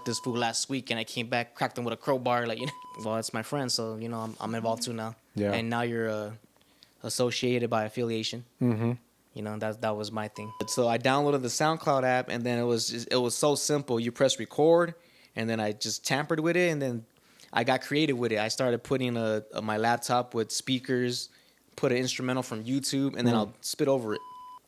this fool last week, and I came back, cracked him with a crowbar. Like, well, it's my friend, so I'm involved too now. Yeah. And now you're associated by affiliation. Mm-hmm. That was my thing. So I downloaded the SoundCloud app, and then it was so simple. You press record, and then I just tampered with it, and then I got creative with it. I started putting my laptop with speakers, put an instrumental from YouTube, and then I'll spit over it.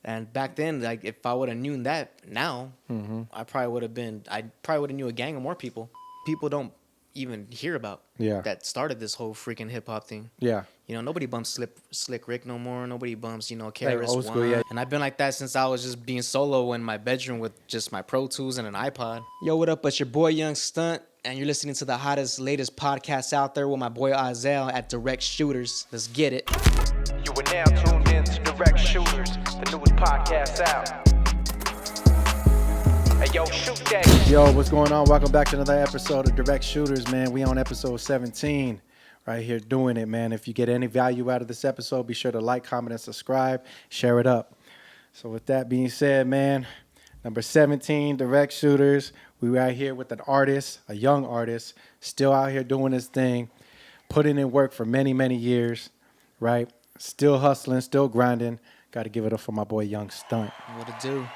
And back then, like, if I would have known that now, I probably would have knew a gang of more people. People don't even hear about that started this whole freaking hip hop thing. Yeah. Nobody bumps Slick Rick no more. Nobody bumps, KRS Like old school, One. yeah. And I've been like that since I was just being solo in my bedroom with just my Pro Tools and an iPod. Yo, what up? It's your boy Young Stunt, and you're listening to the hottest, latest podcast out there with my boy Isaiah at Direct Shooters. Let's get it. You are now tuned in to Direct Shooters, the newest podcast out. Hey, yo, shoot that. Yo, what's going on? Welcome back to another episode of Direct Shooters, man. We on episode 17. Right here doing it, man. If you get any value out of this episode, be sure to like, comment, and subscribe. Share it up. So with that being said, man, number 17, Direct Shooters. We right here with an artist, a young artist, still out here doing his thing, putting in work for many, many years, right? Still hustling, still grinding. Got to give it up for my boy Young Stunt. What it do?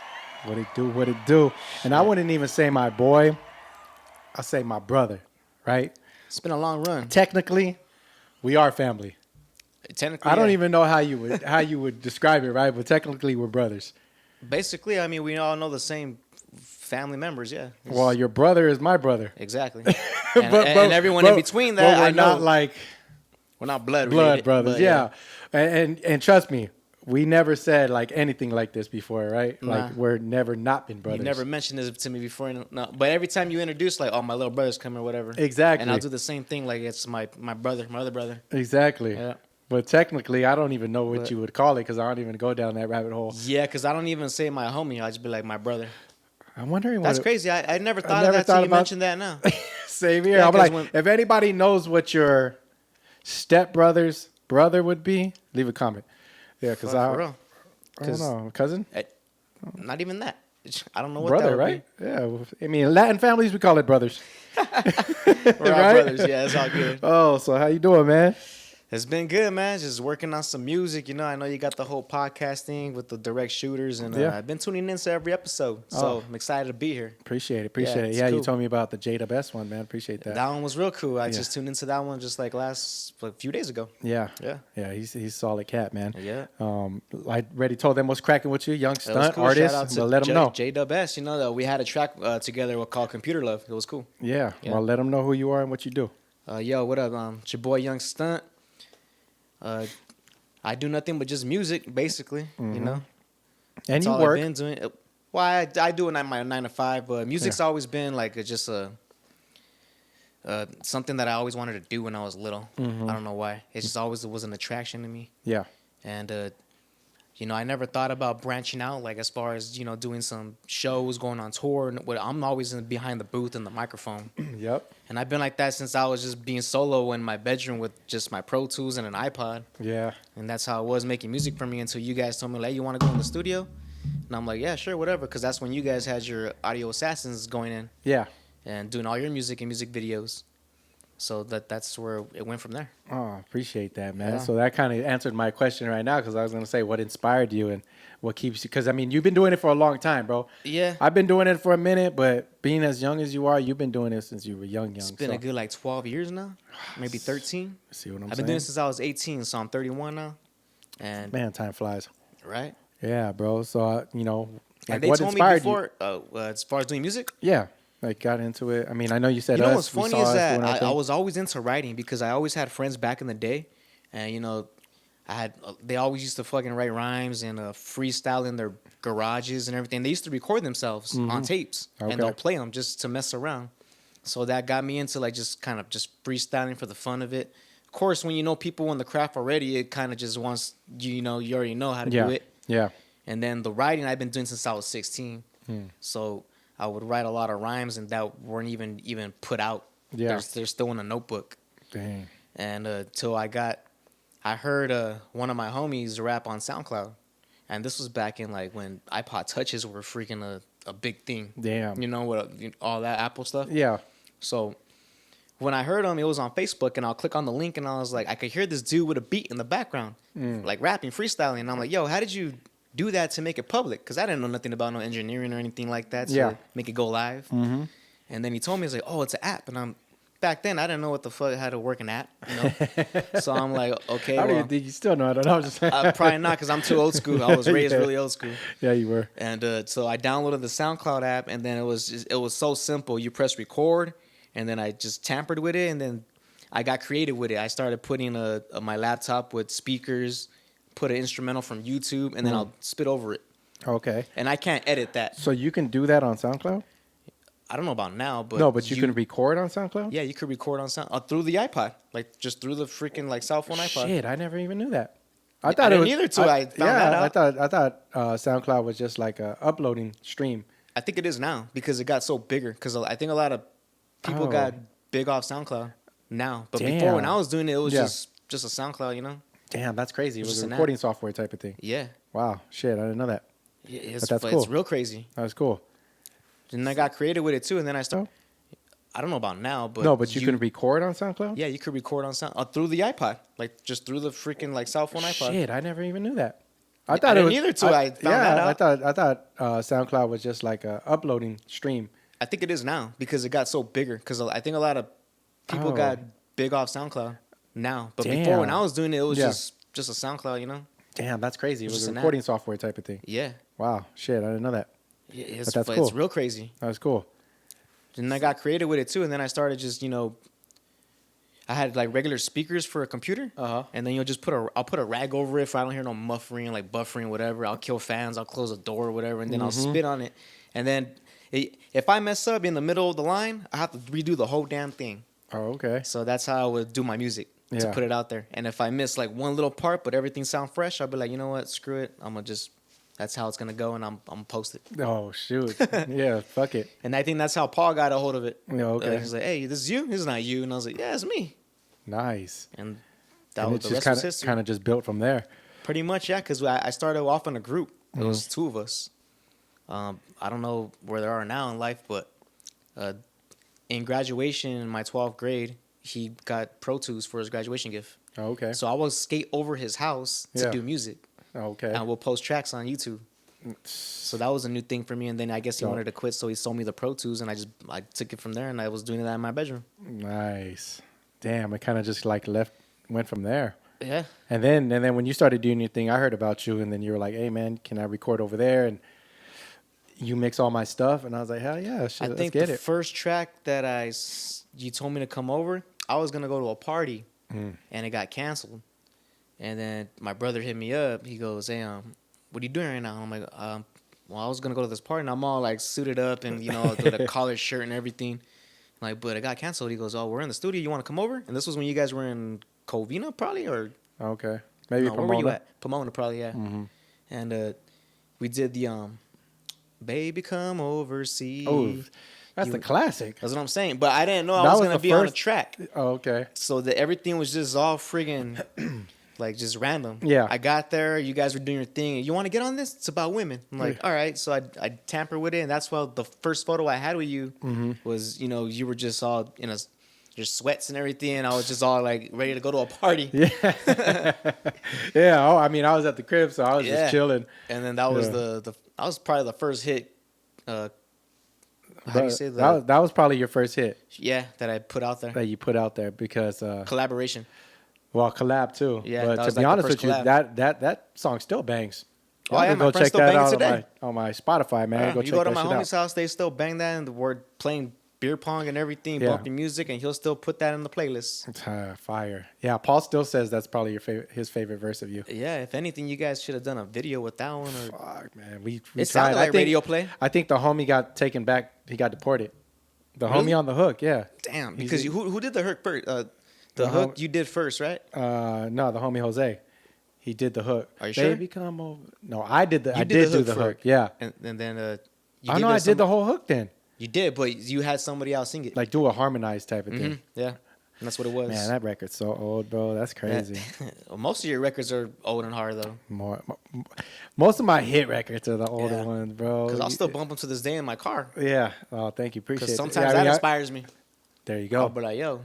What it do, what it do. And I wouldn't even say my boy. I say my brother, right? It's been a long run. Technically, we are family. Technically, I don't even know how you would describe it, right? But technically, we're brothers. Basically, I mean, we all know the same family members, yeah. Well, your brother is my brother. Exactly. And everyone in between that, we're I know. Not like we're not blood brothers, yeah. And trust me, we never said like anything like this before, right? Nah. Like we're never not been brothers. You never mentioned this to me before, no. But every time you introduce, like, oh, my little brother's coming or whatever. Exactly. And I'll do the same thing, like it's my brother, my other brother. Exactly. Yeah. But technically, I don't even know what you would call it because I don't even go down that rabbit hole. Yeah, because I don't even say my homie. I just be like my brother. I'm wondering That's crazy. I never thought of that until you mentioned that now. Same here. Yeah, I'm like, if anybody knows what your stepbrother's brother would be, leave a comment. Yeah, because I don't know. Cousin? Not even that. I don't know what brother, that would right? Be. Yeah. I mean, in Latin families, we call it brothers. We're all brothers. Yeah, it's all good. Oh, so how you doing, man? It's been good, man. Just working on some music. I know you got the whole podcast thing with the Direct Shooters, and I've been tuning in to every episode. So I'm excited to be here. Appreciate it. Yeah, cool. You told me about the J-Dub one, man. Appreciate that. That one was real cool. I just tuned into that one just like a few days ago. Yeah. He's a solid cat, man. Yeah. I already told them what's cracking with you, Young Stunt, cool. artist. Shout out to let them know. J-Dub. That we had a track together called Computer Love. It was cool. Yeah. Well, let them know who you are and what you do. Yo, what up? It's your boy Young Stunt. I do nothing but just music, basically. And That's you all work. I've been doing. Well, I do it at my 9 to 5, but music's always been like just something that I always wanted to do when I was little. I don't know why. It just always was an attraction to me. Yeah. And I never thought about branching out, like as far as doing some shows, going on tour. I'm always behind the booth and the microphone. Yep. And I've been like that since I was just being solo in my bedroom with just my Pro Tools and an iPod. Yeah. And that's how I was making music for me until you guys told me, like, you want to go in the studio? And I'm like, yeah, sure, whatever. Because that's when you guys had your Audio Assassins going in. Yeah. And doing all your music and music videos. So that's where it went from there. Oh, appreciate that, man. Yeah. So that kind of answered my question right now because I was going to say what inspired you and what keeps you. Because, I mean, you've been doing it for a long time, bro. Yeah. I've been doing it for a minute, but being as young as you are, you've been doing it since you were young. It's been a good, 12 years now. Maybe 13. See what I'm saying? I've been doing it since I was 18, so I'm 31 now. And man, time flies. Right? Yeah, bro. So, and they what told me inspired before, as far as doing music? Yeah. Like, got into it. I mean, I know you said what's funny is that I was always into writing because I always had friends back in the day. And, they always used to fucking write rhymes and freestyle in their garages and everything. They used to record themselves on tapes. Okay. And they'll play them just to mess around. So that got me into, just freestyling for the fun of it. Of course, when you know people in the craft already, it kind of just wants, you already know how to do it. Yeah. And then the writing I've been doing since I was 16. So I would write a lot of rhymes and that weren't even put out. Yeah. They're still in a notebook. Dang. And till I heard one of my homies rap on SoundCloud. And this was back in when iPod Touches were freaking a big thing. Damn. You know what? All that Apple stuff. Yeah. So when I heard him, it was on Facebook, and I'll click on the link, and I was like, I could hear this dude with a beat in the background, like rapping, freestyling, and I'm like, yo, how did you do that to make it public? Because I didn't know nothing about no engineering or anything like that to make it go live. Mm-hmm. And then he told me, he's like, oh, it's an app, and back then I didn't know what the fuck how to work an app, you know. So I'm like, okay, How do you think you still know? I don't know. Just probably not, because I'm too old school. I was raised really old school. Yeah, you were. And so I downloaded the SoundCloud app, and then it was so simple. You press record, and then I just tampered with it, and then I got creative with it. I started putting my laptop with speakers, put an instrumental from YouTube, and then I'll spit over it. Okay. And I can't edit that. So you can do that on SoundCloud? I don't know about now, but no, but you can record on SoundCloud? Yeah, you could record on through the iPod, like just through the freaking like cell phone iPod. Shit, I never even knew that. I didn't either till I found that out. I thought SoundCloud was just like a uploading stream. I think it is now because it got so bigger. Because I think a lot of people got big off SoundCloud now, but before when I was doing it, it was just a SoundCloud, you know. Damn, that's crazy. It was a recording software type of thing. Yeah. Wow, shit, I didn't know that. Yeah, but that's cool. It's real crazy. That's cool. And I got creative with it too, and then I started. I don't know about now, but no, but you can record on SoundCloud. Yeah, you could record on through the iPod, like just through the freaking like cell phone iPod. Shit, I never even knew that. I thought it was either till I found that out. I thought SoundCloud was just like a uploading stream. I think it is now because it got so bigger. Because I think a lot of people got big off SoundCloud now, but before when I was doing it, it was just a SoundCloud, you know. Damn, that's crazy. It was a recording software type of thing. Yeah. Wow, shit, I didn't know that. Yeah, but that's cool. It's real crazy. That's cool. And I got creative with it too, and then I started just, you know, I had like regular speakers for a computer, and then you'll just I'll put a rag over it if I don't hear no muffling, like buffering, whatever. I'll kill fans, I'll close a door, or whatever, and then I'll spit on it. And then if I mess up in the middle of the line, I have to redo the whole damn thing. Oh, okay. So that's how I would do my music to put it out there. And if I miss like one little part, but everything sound fresh, I'll be like, you know what, screw it, I'm gonna just. That's how it's gonna go, and I'm post it. Oh shoot! Yeah, fuck it. And I think that's how Paul got a hold of it. Yeah, okay. He's like, "Hey, this is you. This is not you." And I was like, "Yeah, it's me." Nice. And that was the rest was history. Kind of just built from there. Pretty much, yeah. Because I started off in a group. It was two of us. I don't know where they are now in life, but in graduation in my 12th grade, he got Pro Tools for his graduation gift. Oh, okay. So I would skate over his house to do music. Okay. And we'll post tracks on YouTube. So that was a new thing for me. And then I guess he wanted to quit, so he sold me the Pro Tools, and I took it from there, and I was doing that in my bedroom. Nice. Damn, it kind of just like went from there. Yeah. And then when you started doing your thing, I heard about you, and then you were like, "Hey man, can I record over there?" And you mix all my stuff, and I was like, "Hell yeah, shit, let's get it." I think the first track that you told me to come over, I was gonna go to a party, and it got canceled. And then my brother hit me up. He goes, "Hey, what are you doing right now?" I'm like, "Well, I was gonna go to this party, and I'm all like suited up and with a collared shirt and everything." I'm like, but it got canceled. He goes, "Oh, we're in the studio. You want to come over?" And this was when you guys were in Covina, probably, or okay, maybe Pomona. Where were you at? Pomona, probably, yeah. Mm-hmm. And we did the "Baby Come Over See." Oh, that's the classic. That's what I'm saying. But I didn't know I was gonna be on a track. Oh, okay. So everything was just all friggin'. Like just random. Yeah. I got there. You guys were doing your thing. You want to get on this? It's about women. I'm like, all right. So I tampered with it, and that's why the first photo I had with you was, you were just all in your sweats and everything. And I was just all like ready to go to a party. Yeah. Yeah. Oh, I mean, I was at the crib, so I was just chilling. And then that was that was probably the first hit. How do you say that? That was probably your first hit. Yeah, that I put out there. That you put out there because collaboration. Well, collab too. Yeah, but to be honest with you, that song still bangs. Oh, yeah, go check that out on my Spotify, man. Go check that shit out. You go to my homie's house, they still bang that, and we're playing beer pong and everything, bumping music, and he'll still put that in the playlist. It's fire. Yeah, Paul still says that's probably his favorite verse of you. Yeah, if anything, you guys should have done a video with that one. Or... Fuck, man. We it sounded like radio play. I think the homie got taken back. He got deported. The homie on the hook, yeah. Damn, because who did the hook first? The hook you did first, right? No, the homie Jose. He did the hook. Are you sure? Baby, come over. No, I did the. I did do the hook. Yeah. And then I did the whole hook then. You did, but you had somebody else sing it. Like do a harmonized type of thing. Yeah. And that's what it was. Man, that record's so old, bro. That's crazy. Most of your records are old and hard though. Most of my hit records are the older ones, bro. Because I'll still bump them to this day in my car. Yeah. Oh, thank you. Appreciate it. Because sometimes that inspires me. There you go. I'll be like, yo,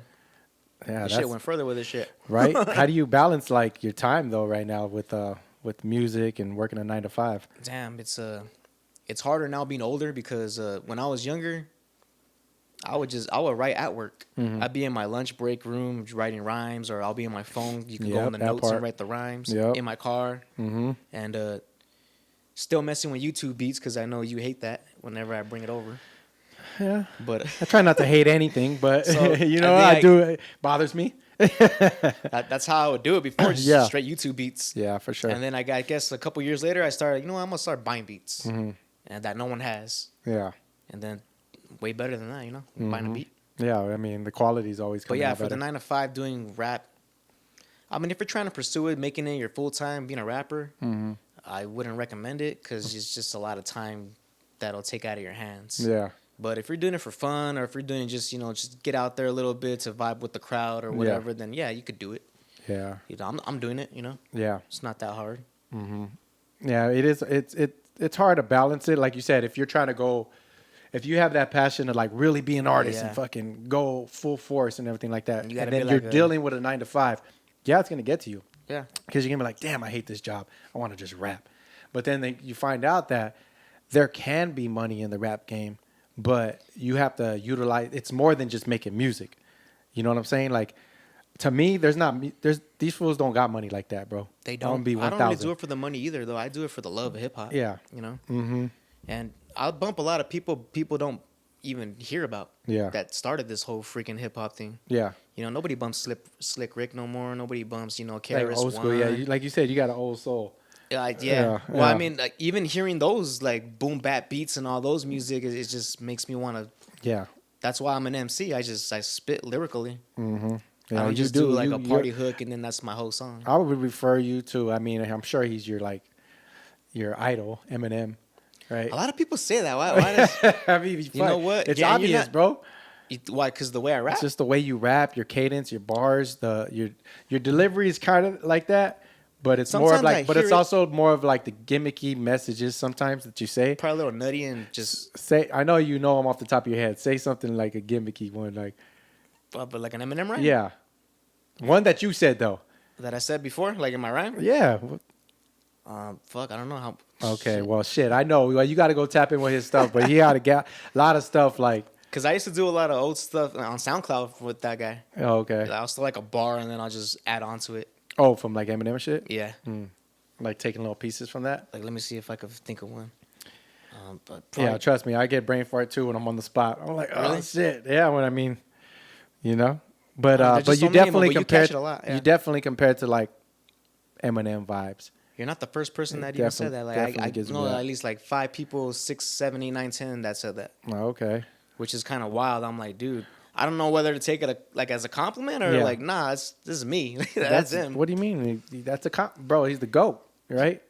yeah, this shit went further with this shit. Right? How do you balance like your time though right now with music and working a 9 to 5? Damn, it's harder now being older because when I was younger, I would write at work. Mm-hmm. I'd be in my lunch break room writing rhymes, or I'll be in my phone. You can go in the notes and write the rhymes in my car. Mm-hmm. And still messing with YouTube beats because I know you hate that whenever I bring it over. Yeah, but I try not to hate anything, but so, you know, I do. It bothers me. That's how I would do it before, just straight YouTube beats. Yeah, for sure. And then I guess a couple years later, I started, I'm gonna start buying beats, and that no one has. Yeah. And then way better than that, buying a beat. Yeah, I mean the quality is always coming out better. But yeah, for the 9 to 5 doing rap, I mean, if you're trying to pursue it, making it your full time, being a rapper, I wouldn't recommend it because it's just a lot of time that'll take out of your hands. Yeah. But if you're doing it for fun, or if you're doing just just get out there a little bit to vibe with the crowd or whatever, then yeah, you could do it. Yeah. I'm doing it. Yeah. It's not that hard. Yeah, it is. It's hard to balance it. Like you said, if you're trying to go, if you have that passion to like really be an artist and fucking go full force and everything like that, and then you're dealing with a 9 to 5, yeah, it's gonna get to you. Yeah. Because you're gonna be like, damn, I hate this job. I want to just rap. But then you find out that there can be money in the rap game. But you have to utilize. It's more than just making music. You know what I'm saying? Like, to me, these fools don't got money like that, bro. They don't. I don't really do it for the money either, though. I do it for the love of hip hop. Yeah. And I'll bump a lot of people don't even hear about. Yeah. That started this whole freaking hip hop thing. Yeah. Nobody bumps Slick Rick no more. Nobody bumps KRS-One. Like old school, yeah. Like you said, you got an old soul. Yeah. Well, I mean, like, even hearing those like boom bap beats and all those music, it just makes me want to. Yeah. That's why I'm an MC. I spit lyrically. Mm-hmm. Yeah, I don't just do like a party hook and then that's my whole song. I would refer you to. I mean, I'm sure he's your idol, Eminem, right? A lot of people say that. Why does, I mean, you know what? It's obvious, bro. Why? Because the way I rap. It's just the way you rap, your cadence, your bars, your delivery is kind of like that. But it's Sometimes more of like, but it's it, also more of like the gimmicky messages sometimes that you say. Probably a little nutty and just say. I know you know them off the top of your head. Say something like a gimmicky one, like. But like an Eminem rhyme. Yeah, one that you said though. That I said before, like in my rhyme. Yeah. Fuck, I don't know how. Okay, shit. well, shit, I know. Well, you got to go tap in with his stuff, but he had a lot of stuff like. Cause I used to do a lot of old stuff on SoundCloud with that guy. Oh, okay. I'll still like a bar and then I'll just add on to it. Oh, from like Eminem shit? Yeah. Like taking little pieces from that? Like, let me see if I could think of one. But yeah, trust me, I get brain fart too when I'm on the spot. I'm like, oh, shit. Yeah, what I mean, But you definitely compared. You definitely compared to like Eminem vibes. You're not the first person that even said that. Like, I know at least like 5 people, 6, 7, 8, 9, 10 that said that. Oh, okay. Which is kind of wild. I'm like, dude, I don't know whether to take it as a compliment or like, nah, this is me. That's him. What do you mean? That's bro. He's the GOAT, right?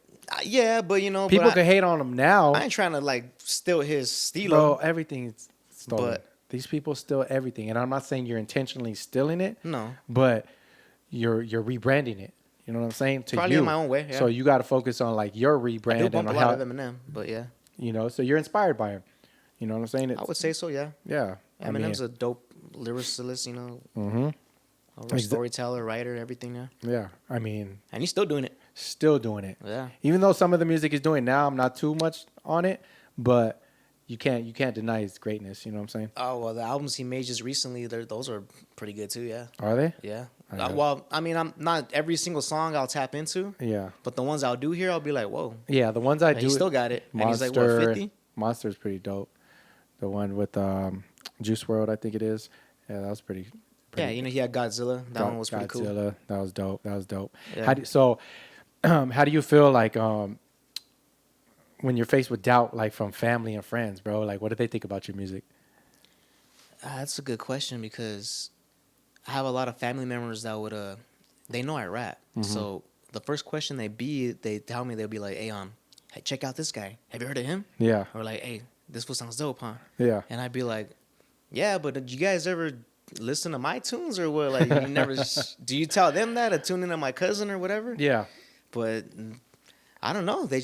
Yeah, but people can hate on him now. I ain't trying to like steal his stilo. Bro, everything's stolen. But these people steal everything, and I'm not saying you're intentionally stealing it. No, but you're rebranding it. You know what I'm saying? Probably in my own way. Yeah. So you got to focus on like your rebrand. I do bump a lot of Eminem, but yeah. So you're inspired by him. You know what I'm saying? I would say so. Yeah. Yeah. Eminem's a dope lyricist. A storyteller, writer, everything. Yeah. Yeah. I mean. And he's still doing it. Still doing it. Yeah. Even though some of the music he's doing now, I'm not too much on it, but you can't deny his greatness. You know what I'm saying? Oh well, the albums he made just recently, those are pretty good too. Yeah. Are they? Yeah. Well, I mean, I'm not every single song I'll tap into. Yeah. But the ones I'll do here, I'll be like, whoa. Yeah, the ones I do. He still got it. Monster, and he's like, what, 50? Monster's pretty dope. The one with Juice WRLD, I think it is. Yeah, that was pretty. Yeah, he had Godzilla. That one was pretty cool. Godzilla, that was dope. Yeah. How do you feel like when you're faced with doubt, like from family and friends, bro? Like, what do they think about your music? That's a good question because I have a lot of family members that would they know I rap. Mm-hmm. So the first question they tell me, they'll be like, hey, check out this guy. Have you heard of him? Yeah. Or like, hey, this fool sounds dope, huh? Yeah. And I'd be like, yeah, but did you guys ever listen to my tunes or what? Like, you never, do you tell them that to tune in to my cousin or whatever? Yeah. But I don't know. They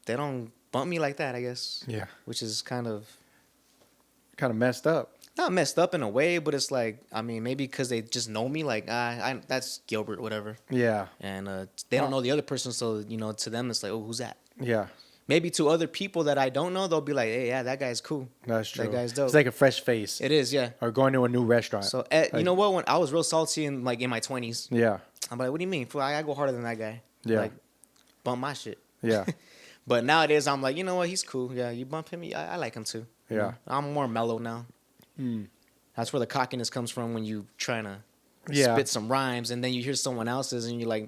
don't bump me like that, I guess. Yeah. Which is kind of messed up. not messed up in a way, but it's like, I mean, maybe because they just know me, like, that's Gilbert, whatever. Yeah. And they don't know the other person, so, to them, it's like, oh, who's that? Yeah. Maybe to other people that I don't know, they'll be like, hey, yeah, that guy's cool. That's true. That guy's dope. It's like a fresh face. It is, yeah. Or going to a new restaurant. So, you know what? When I was real salty in my 20s, yeah. I'm like, what do you mean? Fool, I go harder than that guy. Yeah. Like, bump my shit. Yeah. But nowadays, I'm like, you know what? He's cool. Yeah, you bump him. I like him too. Yeah. I'm more mellow now. Mm. That's where the cockiness comes from when you trying to Yeah. spit some rhymes and then you hear someone else's and you're like,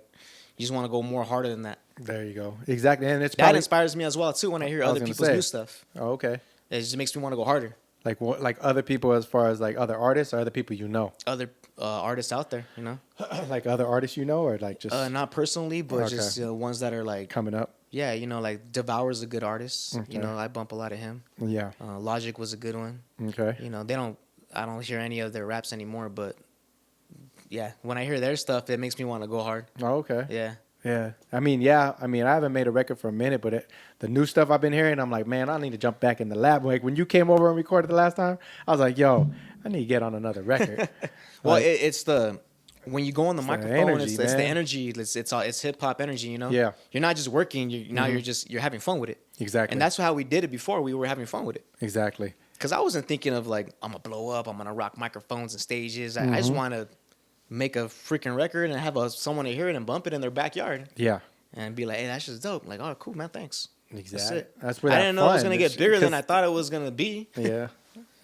you just want to go more harder than that. There you go. Exactly. And it's That probably, inspires me as well too when I hear I was other gonna people's say. new stuff. Oh, okay. It just makes me want to go harder. Like what? Like other people, as far as like other artists or other people you know. Other artists out there, Like other artists you know, or like just not personally, but Okay. just ones that are like, coming up. yeah, like Devour's a good artist. Okay. I bump a lot of him. Yeah. Logic was a good one. Okay. I don't hear any of their raps anymore, but yeah, when I hear their stuff, it makes me want to go hard. Oh, okay. Yeah. Yeah. I mean, I haven't made a record for a minute, but the new stuff I've been hearing, I'm like, man, I need to jump back in the lab. Like when you came over and recorded the last time, I was like, yo, I need to get on another record. Well, Like, it's when you go on the microphone, energy, it's the man. energy. It's hip hop energy, Yeah. You're not just working. Now you're having fun with it. Exactly. And that's how we did it before. We were having fun with it. Exactly. Because I wasn't thinking of like, I'm gonna blow up. I'm gonna rock microphones and stages. I just want to make a freaking record and have someone to hear it and bump it in their backyard Yeah. and be like, hey, that's just dope. Like, oh, cool, man, thanks. Exactly. That's it. That's where I that didn't know it was fun gonna get is- bigger than I because- thought it was gonna be. Yeah.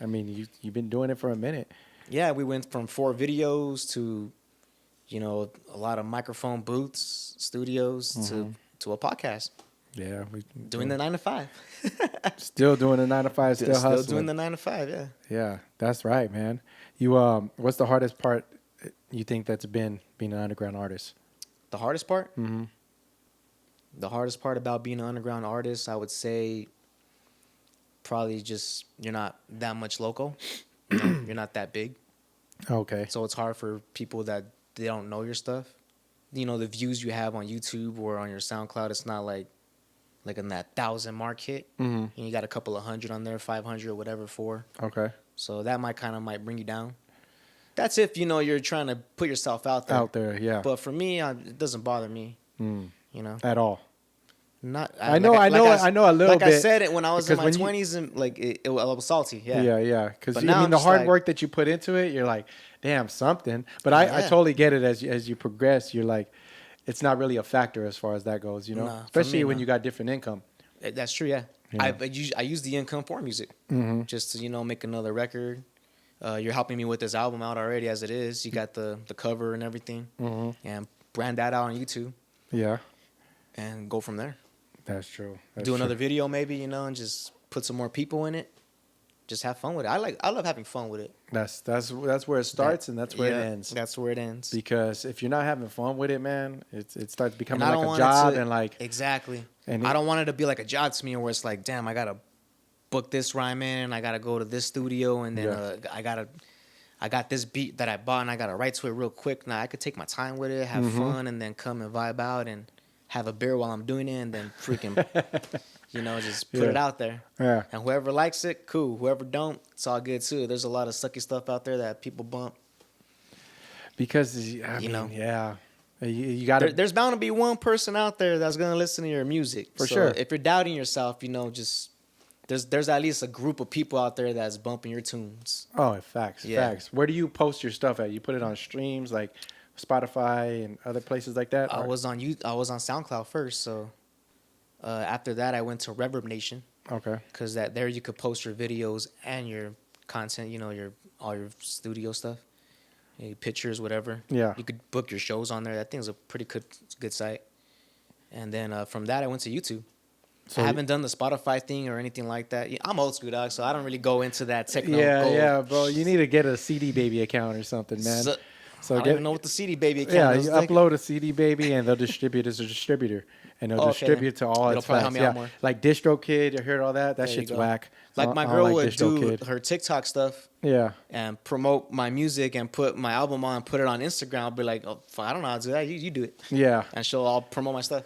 I mean, you've been doing it for a minute. Yeah, we went from 4 videos to, a lot of microphone booths, studios to a podcast. Yeah. Doing the 9 to 5. Still doing the 9 to 5, still hustling. doing the 9 to 5. Yeah. Yeah, that's right, man. You what's the hardest part you think that's been being an underground artist? The hardest part. Mm-hmm. The hardest part about being an underground artist, I would say, probably just you're not that much local. You're not that big, Okay. so it's hard for people that they don't know your stuff. The views you have on YouTube or on your SoundCloud, it's not like in that 1,000 mark hit. Mm-hmm. And you got a couple of hundred on there, 500 or whatever, 4. Okay. So that might bring you down. That's if you're trying to put yourself out there. Out there, yeah. But for me, it doesn't bother me. Mm. At all. Not. I know a little like I bit, said it when I was in because my when you- 20s and like it was salty. Yeah. Yeah. Because But I now mean, I'm the just hard like- work that you put into it, you're like, damn, something. But I Yeah. totally get it as you progress. You're like, it's not really a factor as far as that goes, Nah, for especially me, when no. you got different income. That's true. Yeah. Yeah. I use the income for music Mm-hmm. just to make another record. You're helping me with this album out already as it is. You got the cover and everything, Mm-hmm. and brand that out on YouTube Yeah, and go from there. that's true. That's Do true. another video maybe, and just put some more people in it. Just have fun with it. I love having fun with it. That's where it starts and that's where it ends. That's where it ends. Because if you're not having fun with it, man, it starts becoming And I like don't a want it job to- and like Exactly. And I don't want it to be like a job to me where it's like, damn, I gotta book this rhyme in, I gotta go to this studio, and then Yeah. I got this beat that I bought and I gotta write to it real quick. Now I could take my time with it, have fun, and then come and vibe out and have a beer while I'm doing it, and then freaking, just put it Yeah. out there. Yeah. And whoever likes it, cool. Whoever don't, it's all good too. There's a lot of sucky stuff out there that people bump. Because I mean, yeah, you got to. There's bound to be one person out there that's gonna listen to your music. For So sure. If you're doubting yourself, just there's at least a group of people out there that's bumping your tunes. Oh, facts, Yeah. facts. Where do you post your stuff at? You put it on streams like Spotify and other places like that. I or- was on SoundCloud first, so after that I went to Reverb Nation Okay. because there you could post your videos and your content. All your studio stuff, your pictures, whatever. Yeah. You could book your shows on there. That thing's a pretty good site. And then from that I went to YouTube. So I haven't done the Spotify thing or anything like that. I'm old school, dog, so I don't really go into that techno. Yeah, gold. yeah, bro. You need to get a CD Baby account or something, man. So, So I don't even know what the CD Baby account yeah, is. you Like, upload a CD Baby, and they'll distribute as a distributor, and they'll oh, okay, distribute to all it'll its probably help fans. me out Yeah, more. like DistroKid, you heard all that? That There you shit's go. whack. Like my I don't girl like would do DistroKid. her TikTok stuff Yeah. and promote my music and put my album on, put it on Instagram. I'll be like, oh, fuck, I don't know how to do that. You do it. Yeah. And she'll all promote my stuff.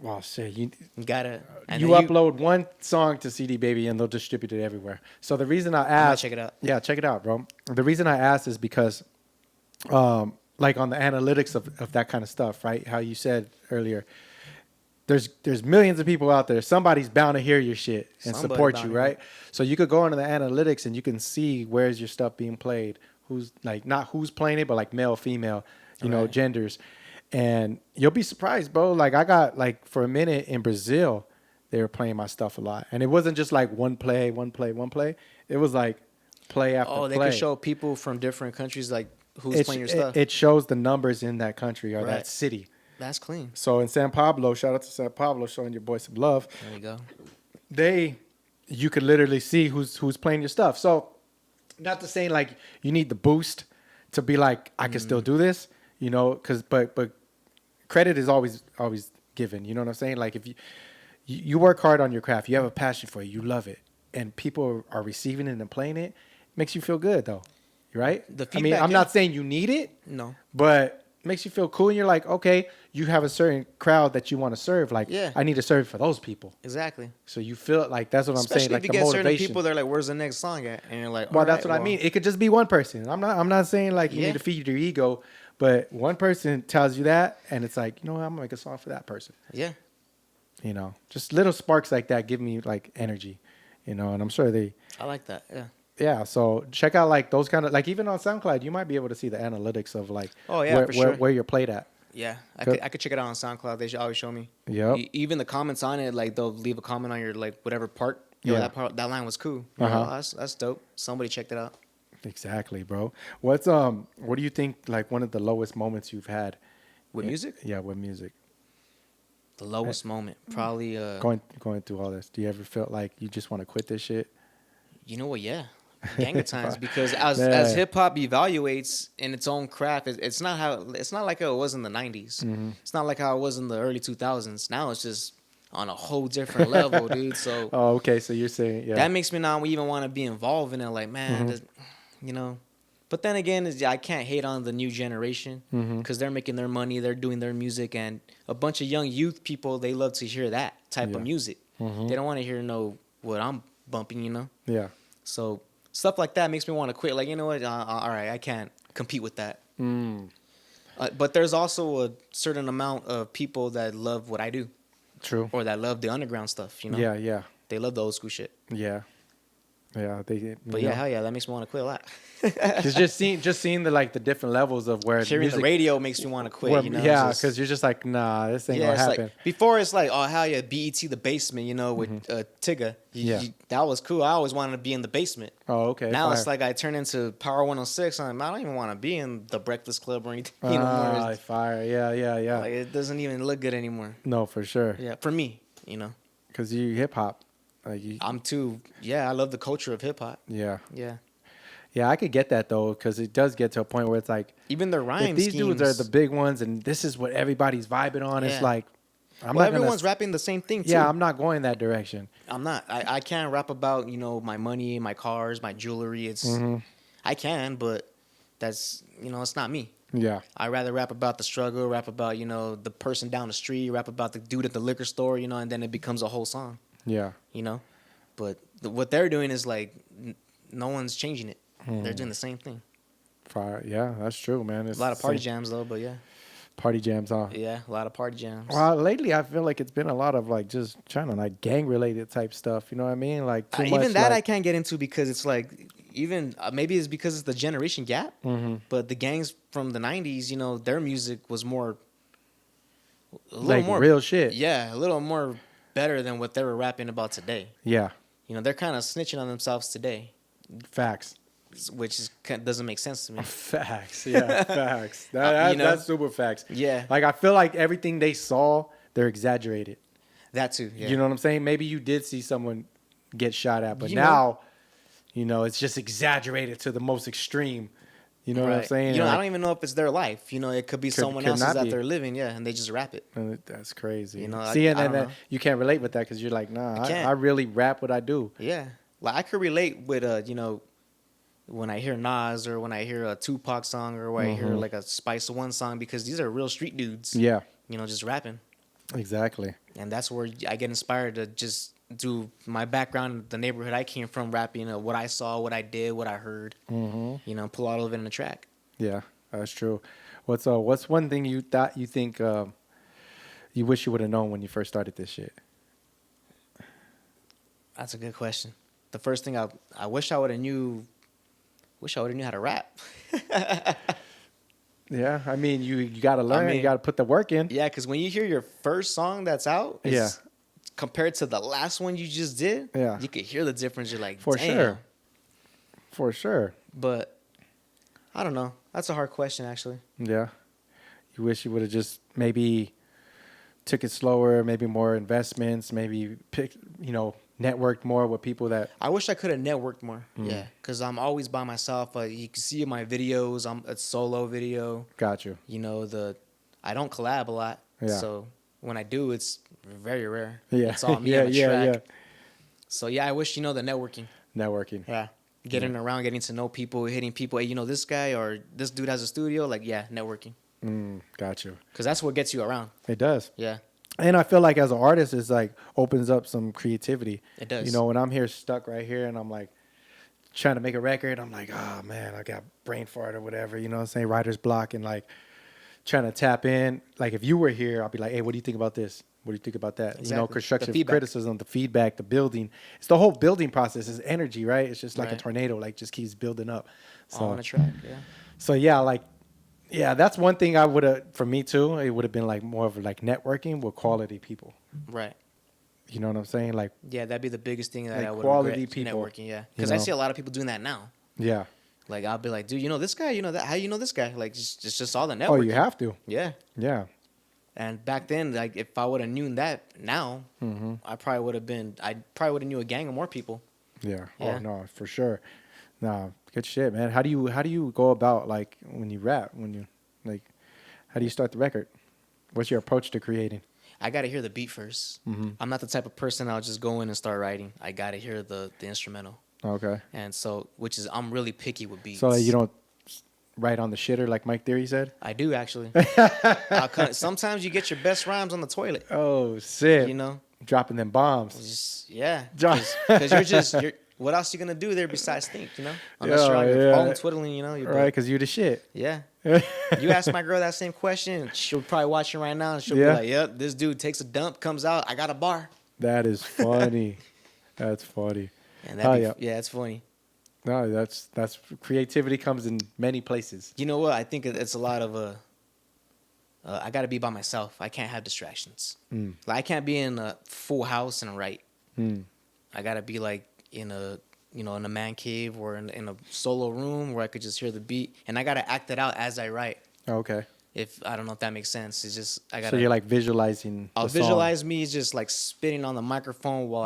Well, shit, you You gotta. And you then upload one song to CD Baby and they'll distribute it everywhere. So the reason I I might asked, check it out. yeah, check it out, bro. The reason I asked is because, like on the analytics of that kind of stuff, right? How you said earlier, there's millions of people out there. Somebody's bound to hear your shit and Somebody support bound you, to hear right? So you could go into the analytics and you can see where's your stuff being played, who's like not who's playing it, but like male, female, you know, Right. genders. And you'll be surprised, bro. Like I got like for a minute in Brazil, they were playing my stuff a lot. And it wasn't just like one play. It was like play after Oh, play. they could show people from different countries like who's playing your stuff. It shows the numbers in that country or that Right. city. That's clean. So in San Pablo, shout out to San Pablo, showing your boy some love. There you go. You could literally see who's playing your stuff. So not to say like you need the boost to be like I can still do this, you know, but credit is always given. You know what I'm saying? Like if you work hard on your craft, you have a passion for it, you love it, and people are receiving it and playing it, makes you feel good though, right? The I mean, feedback, I'm yeah. not saying you need it, No. but makes you feel cool, and you're like, okay, you have a certain crowd that you want to serve. Like, Yeah. I need to serve for those people. Exactly. So you feel like that's what Especially I'm saying. Like if you the get certain motivation. people, they're like, "Where's the next song at?" And you're like, Well, "All that's right, what I well, mean. It could just be one person. I'm not saying like you Yeah. need to feed your ego, but one person tells you that, and it's like, you know what, I'm gonna make a song for that person. Yeah. You know, just little sparks like that give me like energy, you know, and I'm sure I like that. Yeah. yeah. So check out like those kind of like even on SoundCloud, you might be able to see the analytics of like Oh, yeah, where, for sure. where you're played at. Yeah, Good. I could check it out on SoundCloud. They should always show me. Yep. Even the comments on it, like they'll leave a comment on your like whatever part. Yo, Yeah. that line was cool. You're like, Uh-huh. "Oh, that's dope. Somebody checked it out." Exactly, bro. What do you think like one of the lowest moments you've had With music, Yeah, with music. the lowest moment probably. Going through all this. Do you ever feel like you just want to quit this shit? You know what? Yeah, gang of times because as Yeah. hip hop evaluates in its own craft, it's not like how it was in the '90s. Mm-hmm. It's not like how it was in the early 2000s. Now it's just on a whole different level, dude. So Oh, okay. So you're saying yeah. that makes me not even want to be involved in it. Like, man, Mm-hmm. you know. But then again, I can't hate on the new generation Mm-hmm. because they're making their money, they're doing their music, and a bunch of young youth people, they love to hear that type Yeah. of music. Mhm. They don't want to hear what I'm bumping, you know. Yeah. So stuff like that makes me want to quit. Like, you know what? All right, I can't compete with that. Mm. But there's also a certain amount of people that love what I do True. or that love the underground stuff. You know, Yeah. Yeah. they love the old school shit. Yeah. Yeah. They. But yeah, hell yeah, that makes me want to quit a lot. Because just seeing the different levels of where Hearing music, the radio makes me want to quit. where- you know, yeah, just- because you're just like, nah, this ain't yeah, gonna it's happen. like before it's like, oh hell yeah, BET the basement, you know, with Tigga. Yeah. That was cool. I always wanted to be in the basement. Oh, okay. Now fire. it's like I turn into Power 106. I don't even want to be in the Breakfast Club or anything. You know, more. Ah, fire. Yeah. Yeah. Yeah. Like it doesn't even look good anymore. No, for sure. Yeah, for me, you know, Because you hip hop. Like I love the culture of hip hop. yeah. Yeah, Yeah, I could get that though, because it does get to a point where it's like, even their rhyme if these schemes. dudes are the big ones and this is what everybody's vibing on, it's Yeah. like, I'm well, not everyone's gonna, rapping the same thing too. yeah, I'm not going that direction. I'm not. I can't rap about my money, my cars, my jewelry. It's I can, but that's it's not me. Yeah. I rather rap about the struggle, rap about the person down the street, rap about the dude at the liquor store, and then it becomes a whole song, Yeah. But what they're doing is like no one's changing it. They're doing the same thing. Fire. Yeah, that's true, man. It's A lot of party same- jams though, but yeah, Party jams, huh? yeah, a lot of party jams. Well, lately I feel like it's been a lot of like just trying to like gang related type stuff. You know what I mean? Like too much. Even that I like, can't get into because it's like maybe it's because it's the generation gap. But the gangs from the '90s, their music was more a little like more real shit. Yeah, a little more better than what they were rapping about today. Yeah. They're kind of snitching on themselves today, Facts. which doesn't make sense to me. Facts. Yeah. Facts. That's super facts. Yeah. Like I feel like everything they saw, they're exaggerated. That too. Yeah. You know what I'm saying? Maybe you did see someone get shot at, but You now, it's just exaggerated to the most extreme. You know what I'm saying? You know, I Like, don't even know if it's their life. You know, it could be someone could else's not that be. they're living, yeah, and they just rap it. that's crazy. You know, See, and I then don't know. you can't relate with that because you're like, nah, can't. I really rap what I do. Yeah, like I could relate with you know, when I hear Nas or when I hear a Tupac song or when I hear like a Spice One song, because these are real street dudes. Yeah, You know, just rapping, exactly. and that's where I get inspired to just do my background, the neighborhood I came from, rapping, what I saw, what I did, what I heard. You know, pull all of it in a track. Yeah, that's true. What's one thing you think you wish you would have known when you first started this shit? That's a good question. The first thing I wish I would have knew. Wish I would have knew how to rap. Yeah, I mean, you got to learn. mean, You got to put the work in. Yeah, because when you hear your first song that's out, compared to the last one you just did, Yeah. you could hear the difference. You're like, For damn. sure. For sure. But I don't know. That's a hard question, actually. Yeah. You wish you would have just maybe took it slower, maybe more investments, maybe networked more with people that. I wish I could have networked more. Yeah, because I'm always by myself. You can see in my videos, I'm a solo video. Got you. You know, I don't collab a lot. Yeah. So when I do, it's very rare. Yeah. It's all me yeah, on a yeah, track. yeah. So yeah, I wish, the networking. Networking. Yeah. Getting around, getting to know people, hitting people. Hey, this guy or this dude has a studio. Like, yeah, networking. Got you. Because that's what gets you around. It does. Yeah. And I feel like as an artist, it's like opens up some creativity. It does. You know, when I'm here stuck right here and I'm like trying to make a record, I'm like, oh man, I got brain fart or whatever, you know what I'm saying? Writer's block, and like trying to tap in. Like if you were here, I'll be like, hey, what do you think about this? What do you think about that? Exactly. You know, constructive The feedback. criticism, the feedback, the building. It's the whole building process is energy, right? It's just like a Right. tornado, like just keeps building up. So, All on a track. Yeah. so yeah, that's one thing I would have, for me too, it would have been like more of like networking with quality people. Right. You know what I'm saying? Like, Yeah, that'd be the biggest thing that Like I would quality regret, people, networking. Yeah. Because I know? see a lot of people doing that now. yeah. Like, I'll be like, dude, this guy? You know that? How you know this guy? Like, just all the networking. Oh, you have to. Yeah. Yeah. And back then, like, if I would have known that now, I probably would have knew a gang of more people. Yeah. Yeah. Oh no, for sure. No, good shit, man. How do you go about like when you rap? When you like, how do you start the record? What's your approach to creating? I got to hear the beat 1st. I'm not the type of person I'll just go in and start writing. I got to hear the instrumental. Okay. And so, I'm really picky with beats. So like, you don't write on the shitter like Mike Theory said? I do, actually. Sometimes you get your best rhymes on the toilet. Oh, shit. You know? Dropping them bombs. Yeah. Drop- Because what else you going to do there besides think, Unless you're on your phone twiddling, Right, because you're the shit. Yeah. You ask my girl that same question, she'll probably watching right now, and she'll be like, yep, this dude takes a dump, comes out, I got a bar. That is funny. That's funny. And yeah, it's funny. No, that's creativity comes in many places. You know what? I think it's a lot of I got to be by myself. I can't have distractions. Like, I can't be in a full house and write. I got to be like in a in a man cave or in a solo room where I could just hear the beat, and I got to act it out as I write. Okay. If I don't know if that makes sense. It's just I got. So you're like visualizing. I'll the song. visualize me just like spitting on the microphone while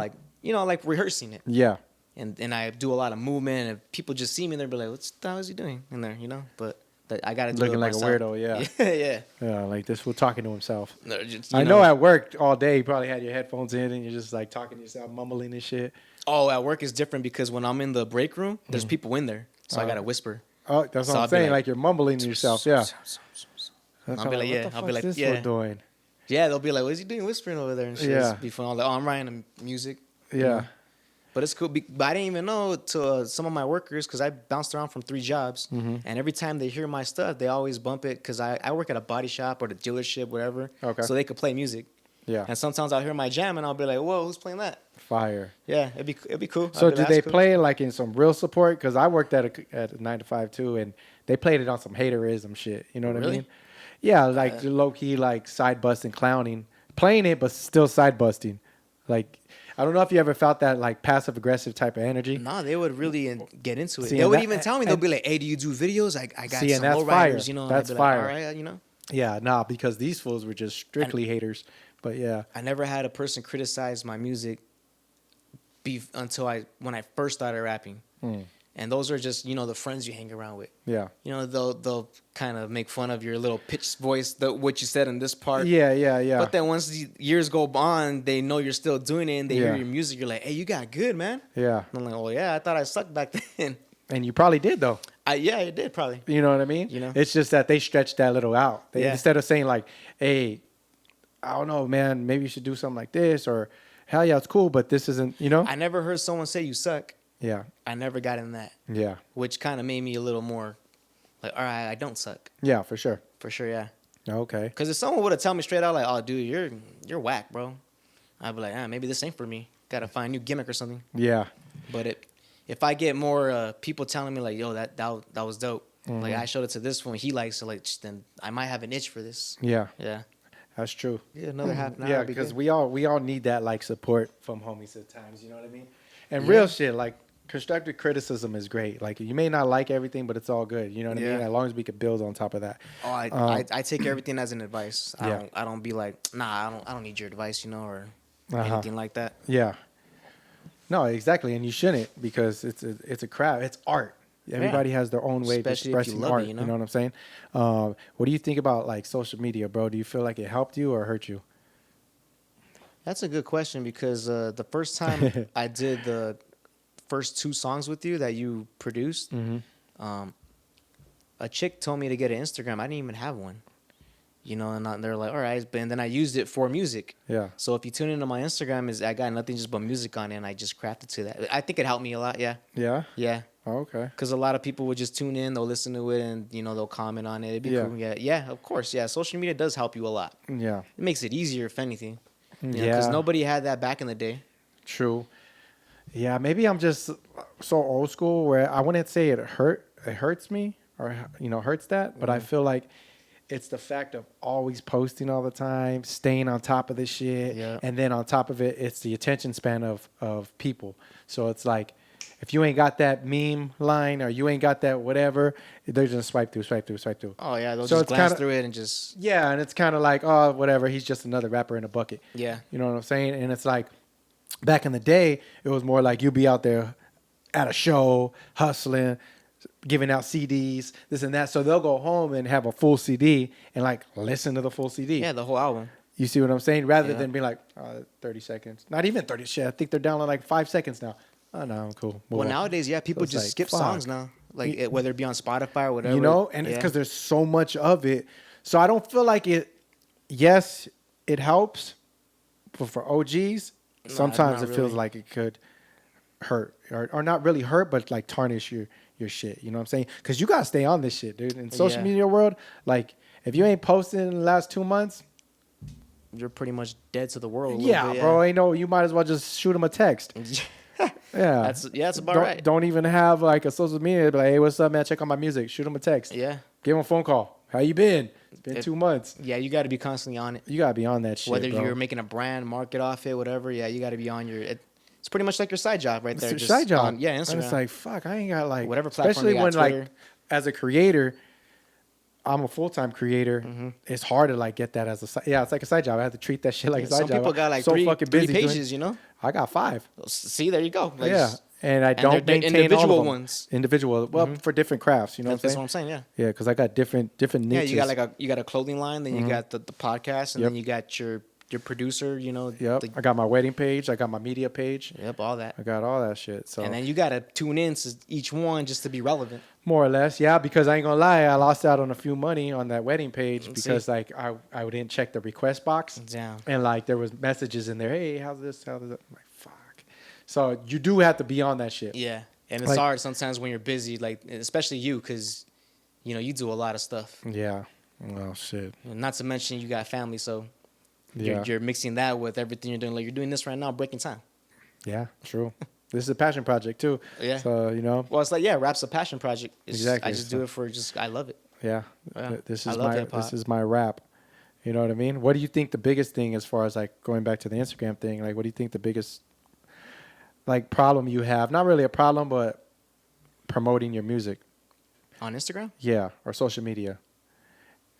like rehearsing it. Yeah. And I do a lot of movement, and people just see me, they'll be like, "What the hell is he doing in there?" But I gotta do Looking it like myself. a weirdo, yeah. yeah. Yeah, like this fool talking to himself. No, just, I know at work all day you probably had your headphones in and you're just like talking to yourself, mumbling and shit. Oh, at work is different because when I'm in the break room, there's people in there, so I gotta whisper. Oh, that's So what I'll I'm be saying. like, Like you're mumbling to yourself. Yeah. I'll be like, yeah. I'll be like, this yeah. fool doing? Yeah, they'll be like, "What is he doing whispering over there?" And shit. Yeah. It's be fun. I'm like, "Oh, I'm writing music." Yeah. But it's cool. But I didn't even know to some of my workers because I bounced around from 3 jobs. And every time they hear my stuff, they always bump it because I work at a body shop or the dealership, whatever. Okay. So they could play music. Yeah. And sometimes I'll hear my jam and I'll be like, "Whoa, who's playing that?" Fire. Yeah, it'd be cool. So I'd be do like, they "That's cool." play like in some real support? Because I worked at a 9 to 5 too, and they played it on some haterism shit. You know what I Really? mean? Yeah, like low key, like side busting, clowning, playing it, but still side busting. Like, I don't know if you ever felt that like passive aggressive type of energy. No, they would really get into it. See, They and would that- even tell me, they'll be like, "Hey, do you do videos? I got See, and some that's lowriders, fire. you know." That's I'd be like, fire. "All right, you know." Yeah, nah, because these fools were just strictly haters. But yeah, I never had a person criticize my music until when I first started rapping. And those are just, the friends you hang around with. Yeah. They'll kind of make fun of your little pitched voice, what you said in this part. Yeah. But then once the years go on, they know you're still doing it, and they hear Yeah. your music. You're like, hey, you got good, man. Yeah. And I'm like, oh yeah, I thought I sucked back then. And you probably did though. Yeah, it did probably. You know what I mean? It's just that they stretched that little out. Instead of saying like, hey, I don't know, man, maybe you should do something like this, or hell yeah, it's cool, but this isn't, I never heard someone say you suck. Yeah. I never got in that. Yeah. Which kind of made me a little more like, all right, I don't suck. Yeah, for sure. For sure, yeah. Okay. Because if someone would have told me straight out, like, oh, dude, you're whack, bro, I'd be like, maybe this ain't for me. Got to find a new gimmick or something. Yeah. But if I get more people telling me, like, yo, that was dope. Mm-hmm. Like, I showed it to this one, he likes it, like, then I might have an itch for this. Yeah. Yeah. That's true. Yeah, another half an hour. Yeah, would be because good. we all need that like support from homies at times. You know what I mean? And real shit, like constructive criticism is great. Like you may not like everything, but it's all good. You know what I mean? As long as we could build on top of that. Oh, I take everything as an advice. Yeah. I don't be like, nah, I don't need your advice, or Uh-huh. anything like that. Yeah. No, exactly, and you shouldn't because it's a craft. It's art. Everybody has their own way Especially of if you expressing love art. it, You know what I'm saying? What do you think about like social media, bro? Do you feel like it helped you or hurt you? That's a good question because the first time I did the first 2 songs with you that you produced, a chick told me to get an Instagram. I didn't even have one. And they're like, all right, and then I used it for music. Yeah. So if you tune into my Instagram, I got nothing just but music on it, and I just crafted to that. I think it helped me a lot, yeah. Yeah. Yeah. Oh, okay. Because a lot of people would just tune in, they'll listen to it, and, they'll comment on it. It'd be cool. Yeah, of course. Yeah, social media does help you a lot. Yeah. It makes it easier, if anything. Yeah. Because nobody had that back in the day. True. Yeah, maybe I'm just so old school where I wouldn't say it hurts me or hurts that, but I feel like it's the fact of always posting all the time, staying on top of this shit, and then on top of it, it's the attention span of people. So it's like if you ain't got that meme line or you ain't got that whatever, they're just swipe through. Oh yeah, they'll So just it's glance kinda- through it and just And it's kind of like, oh, whatever, he's just another rapper in a bucket. Yeah. You know what I'm saying? And it's like back in the day, it was more like you'd be out there at a show, hustling, giving out CDs, this and that. So they'll go home and have a full CD and like listen to the full CD. the whole album. You see what I'm saying? Rather than being like 30 seconds. Not even 30 shit. I think they're down to like 5 seconds now. Oh, no, I'm cool. Move Well, on. nowadays, people it's just like, skip fuck. songs now, whether it be on Spotify or whatever. And it's because there's so much of it. So I don't feel like it. Yes, it helps, but for OGs, sometimes not it feels really. like it could hurt or not really hurt, but like tarnish your shit. You know what I'm saying? Because you gotta stay on this shit, dude. In social media world, like if you ain't posted in the last 2 months, you're pretty much dead to the world. bro, ain't no. You might as well just shoot them a text. Yeah, that's about don't, right. Don't even have like a social media. Be like, hey, what's up, man? Check out my music. Shoot them a text. Yeah. Give them a phone call. How you been? It's been 2 months. Yeah, you got to be constantly on it. You gotta be on that shit. Whether bro. you're making a brand, market off it, whatever. Yeah, you got to be on your. It's pretty much like your side job right there. It's your side job. Instagram. And it's like, fuck, I ain't got like Whatever platform especially you got, when Twitter. like as a creator, I'm a full-time creator. Mm-hmm. It's hard to like get that as a side. Yeah, it's like a side job. I have to treat that shit like a side Some job. people got like so three fucking busy doing- pages, I got 5. See, there you go. Like, Yeah. And I don't they're maintain individual all of them. ones. Individual. Well, for different crafts, you know That's what what I'm I'm saying? saying. Yeah, because I got different Yeah, niches. you got a clothing line, then you got the podcast, and Yep. then you got your producer. Yep. the- I got my wedding page. I got my media page. Yep, all that. I got all that shit. So And then you got to tune in to each one just to be relevant. more or less, yeah. Because I ain't gonna lie, I lost out on a few money on that wedding page because like I didn't check the request box. Damn. And like there was messages in there. Hey, how's this? How's that? I'm like, fuck. So you do have to be on that shit. Yeah, and it's Like- hard sometimes when you're busy, like especially you, because you do a lot of stuff. Yeah. Well, shit. Not to mention you got family, so Yeah. you're mixing that with everything you're doing. Like you're doing this right now, breaking time. Yeah. True. This is a passion project too. Yeah. So Well, it's like rap's a passion project. Exactly. I just do it for I love it. Yeah. Yeah. This I is love my hip-hop. this is my rap. You know what I mean? What do you think the biggest thing as far as like going back to the Instagram thing? Like, what do you think the biggest like problem you have? Not really a problem, but promoting your music. On Instagram? Yeah, or social media.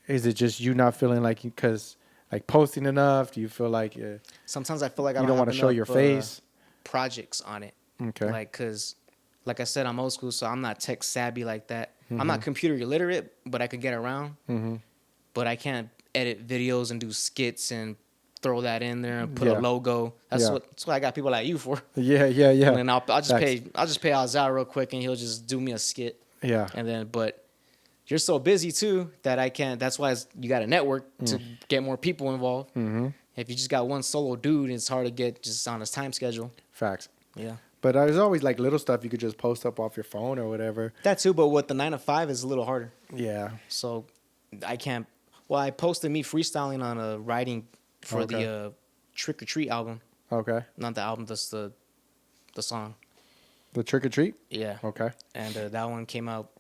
Is it just you not feeling like because like posting enough? Do you feel like Sometimes I feel like I you don't want want to show your face? projects on it. Okay. Like, cause like I said, I'm old school, so I'm not tech savvy like that. I'm Mm-hmm. not computer illiterate, but I could get around. Mm-hmm. But I can't edit videos and do skits and throw that in there and put a Yeah. logo. That's what I got people like you for. Yeah. And then I'll just Facts. pay Alzal real quick, and he'll just do me a skit. Yeah. And then, but you're so busy too that I can't. That's why you got a network to get more people involved. Mm-hmm. If you just got one solo dude, it's hard to get just on his time schedule. Facts. Yeah. But there's always like little stuff you could just post up off your phone or whatever. That too, but with the 9 to 5 is a little harder. Yeah. So I can't. Well, I posted me freestyling on a writing for Okay. the Trick or Treat album. Okay. Not the album, just the song. The Trick or Treat? Yeah. Okay. And that one came out.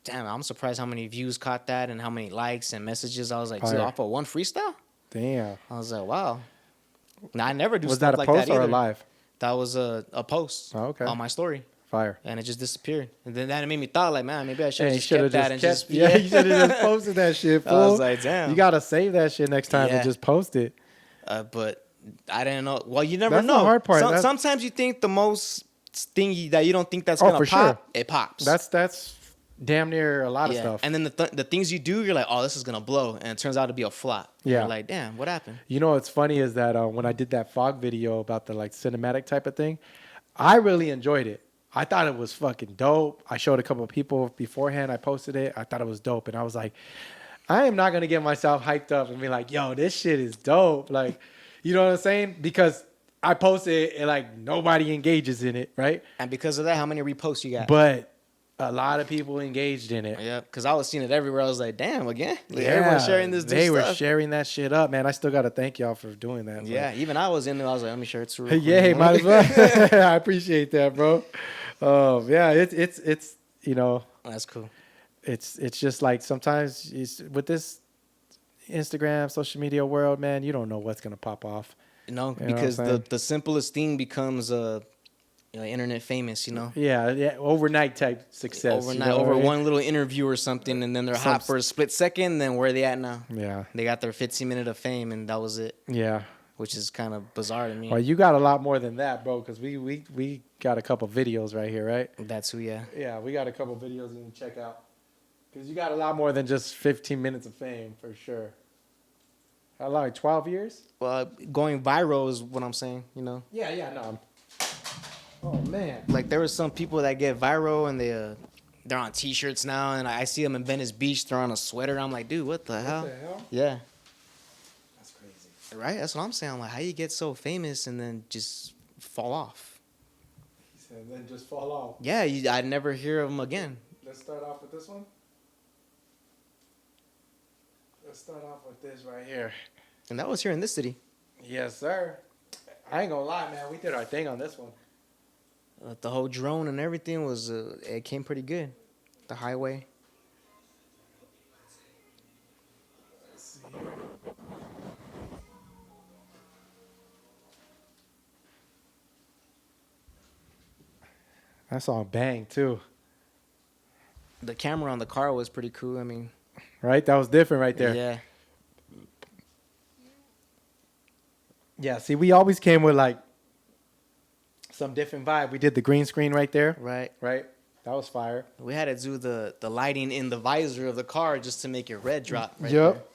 Damn, I'm surprised how many views caught that and how many likes and messages. I was like, dude, Fire. off of one freestyle? Damn. I was like, wow. Now, I never do Was stuff that a like post that or a either. live? That was a post Oh, okay. on my story. Fire. And it just disappeared. And then that made me thought, like, man, maybe I should Hey, have you just should have kept that and just just... yeah, you should have just posted that shit, fool. I was like, damn. You gotta save that shit next time Yeah. and just post it. But I didn't know. Well, you never That's know. the hard part. That's- Sometimes you think the most thing that you don't think that's Oh, gonna for pop, sure. it pops. That's damn near a lot of stuff. And then the things you do, you're like, oh, this is gonna blow, and it turns out to be a flop. And Yeah. You're like, damn, what happened? You know what's funny is that when I did that fog video about the like cinematic type of thing, I really enjoyed it. I thought it was fucking dope. I showed a couple of people beforehand. I posted it. I thought it was dope, and I was like, I am not gonna get myself hyped up and be like, yo, this shit is dope. Like, you know what I'm saying? Because I posted it and like nobody engages in it, right? And because of that, how many reposts you got? But a lot of people engaged in it. Yeah, because I was seeing it everywhere. I was like, damn, again? Like, everyone's sharing this They were stuff. sharing that shit up, man. I still got to thank y'all for doing that. Yeah, even I was in there. I was like, let me share it too. real quick. Yeah, hey, might as well. I appreciate that, bro. Yeah, it's you know, That's cool. it's just like sometimes with this Instagram, social media world, man, you don't know what's gonna pop off. You know, You know what I'm because saying? the simplest thing becomes internet famous, you know? Yeah, overnight type success. you Overnight, know over what I mean? one little interview or something, and then they're hot for a split second, then where are they at now? Yeah, They got their 15-minute of fame, and that was it, yeah. which is kind of bizarre to me. Well, you got a lot more than that, bro. Because we got a couple videos right here, right? That's who, yeah. Yeah, we got a couple videos you can check out. Because you got a lot more than just 15 minutes of fame, for sure. How long? 12 years? Well, going viral is what I'm saying, you know? Yeah, no. Oh, man. Like, there were some people that get viral, and they're on T-shirts now, and I see them in Venice Beach, they're on a sweater. I'm like, dude, what the hell? What the hell? Yeah. That's crazy. Right? That's what I'm saying. I'm like, how you get so famous and then just fall off? He said, then just fall off. Yeah, I'd never hear of them again. Let's start off with this one. Let's start off with this right here. And that was here in this city. Yes, sir. I ain't gonna lie, man. We did our thing on this one. The whole drone and everything was, it came pretty good. The highway. Let's see here. That song bang too. The camera on the car was pretty cool. I mean, Right? That was different right there. yeah. Yeah, see, we always came with like some different vibe. We did the green screen right there, Right. right? That was fire. We had to do the lighting in the visor of the car just to make it red drop. Right Yep.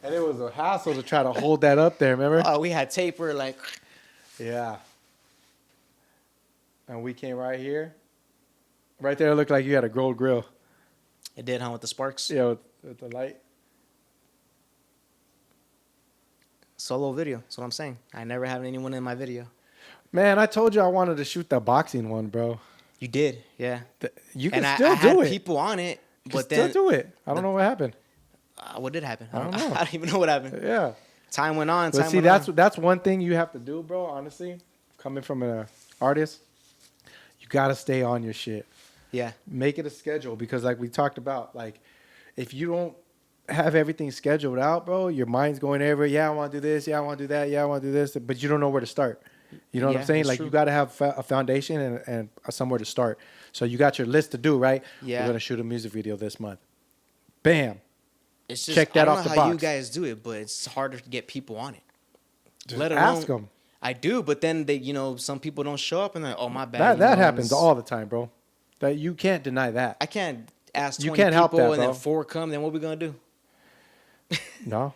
And it was a hassle to try to hold that up there, remember? there. Oh, we had tape. We're like, Yeah. And we came right here. Right there, it looked like you had a gold grill. it did, huh, with the sparks. Yeah, with the light. Solo video. That's what I'm saying. I never had anyone in my video. Man, I told you I wanted to shoot the boxing one, bro. You did, yeah. You can And still I had do it. people on it, You but can then still do it. I don't know what happened. What did happen? I don't know. I don't even know what happened. Yeah. Time went on. But see, that's one thing you have to do, bro, honestly. Coming from an artist, you got to stay on your shit. Yeah. Make it a schedule because like we talked about, like if you don't have everything scheduled out, bro, your mind's going everywhere. Yeah, I want to do this. Yeah, I want to do that. Yeah, I want to do this. But you don't know where to start. You know what I'm Yeah, saying? that's Like true. you got to have a foundation and somewhere to start. So you got your list to do, right? Yeah. We're going to shoot a music video this month. Bam. It's just, Check that I don't off know the how you box. guys do it, but it's harder to get people on it. Just Let ask alone- them. I do, but then some people don't show up and they're like, oh, my bad. That and happens it's- all the time, bro. That you can't deny that. I can't ask 20 You can't people help that, and bro. then 4 come. Then what we gonna do? No.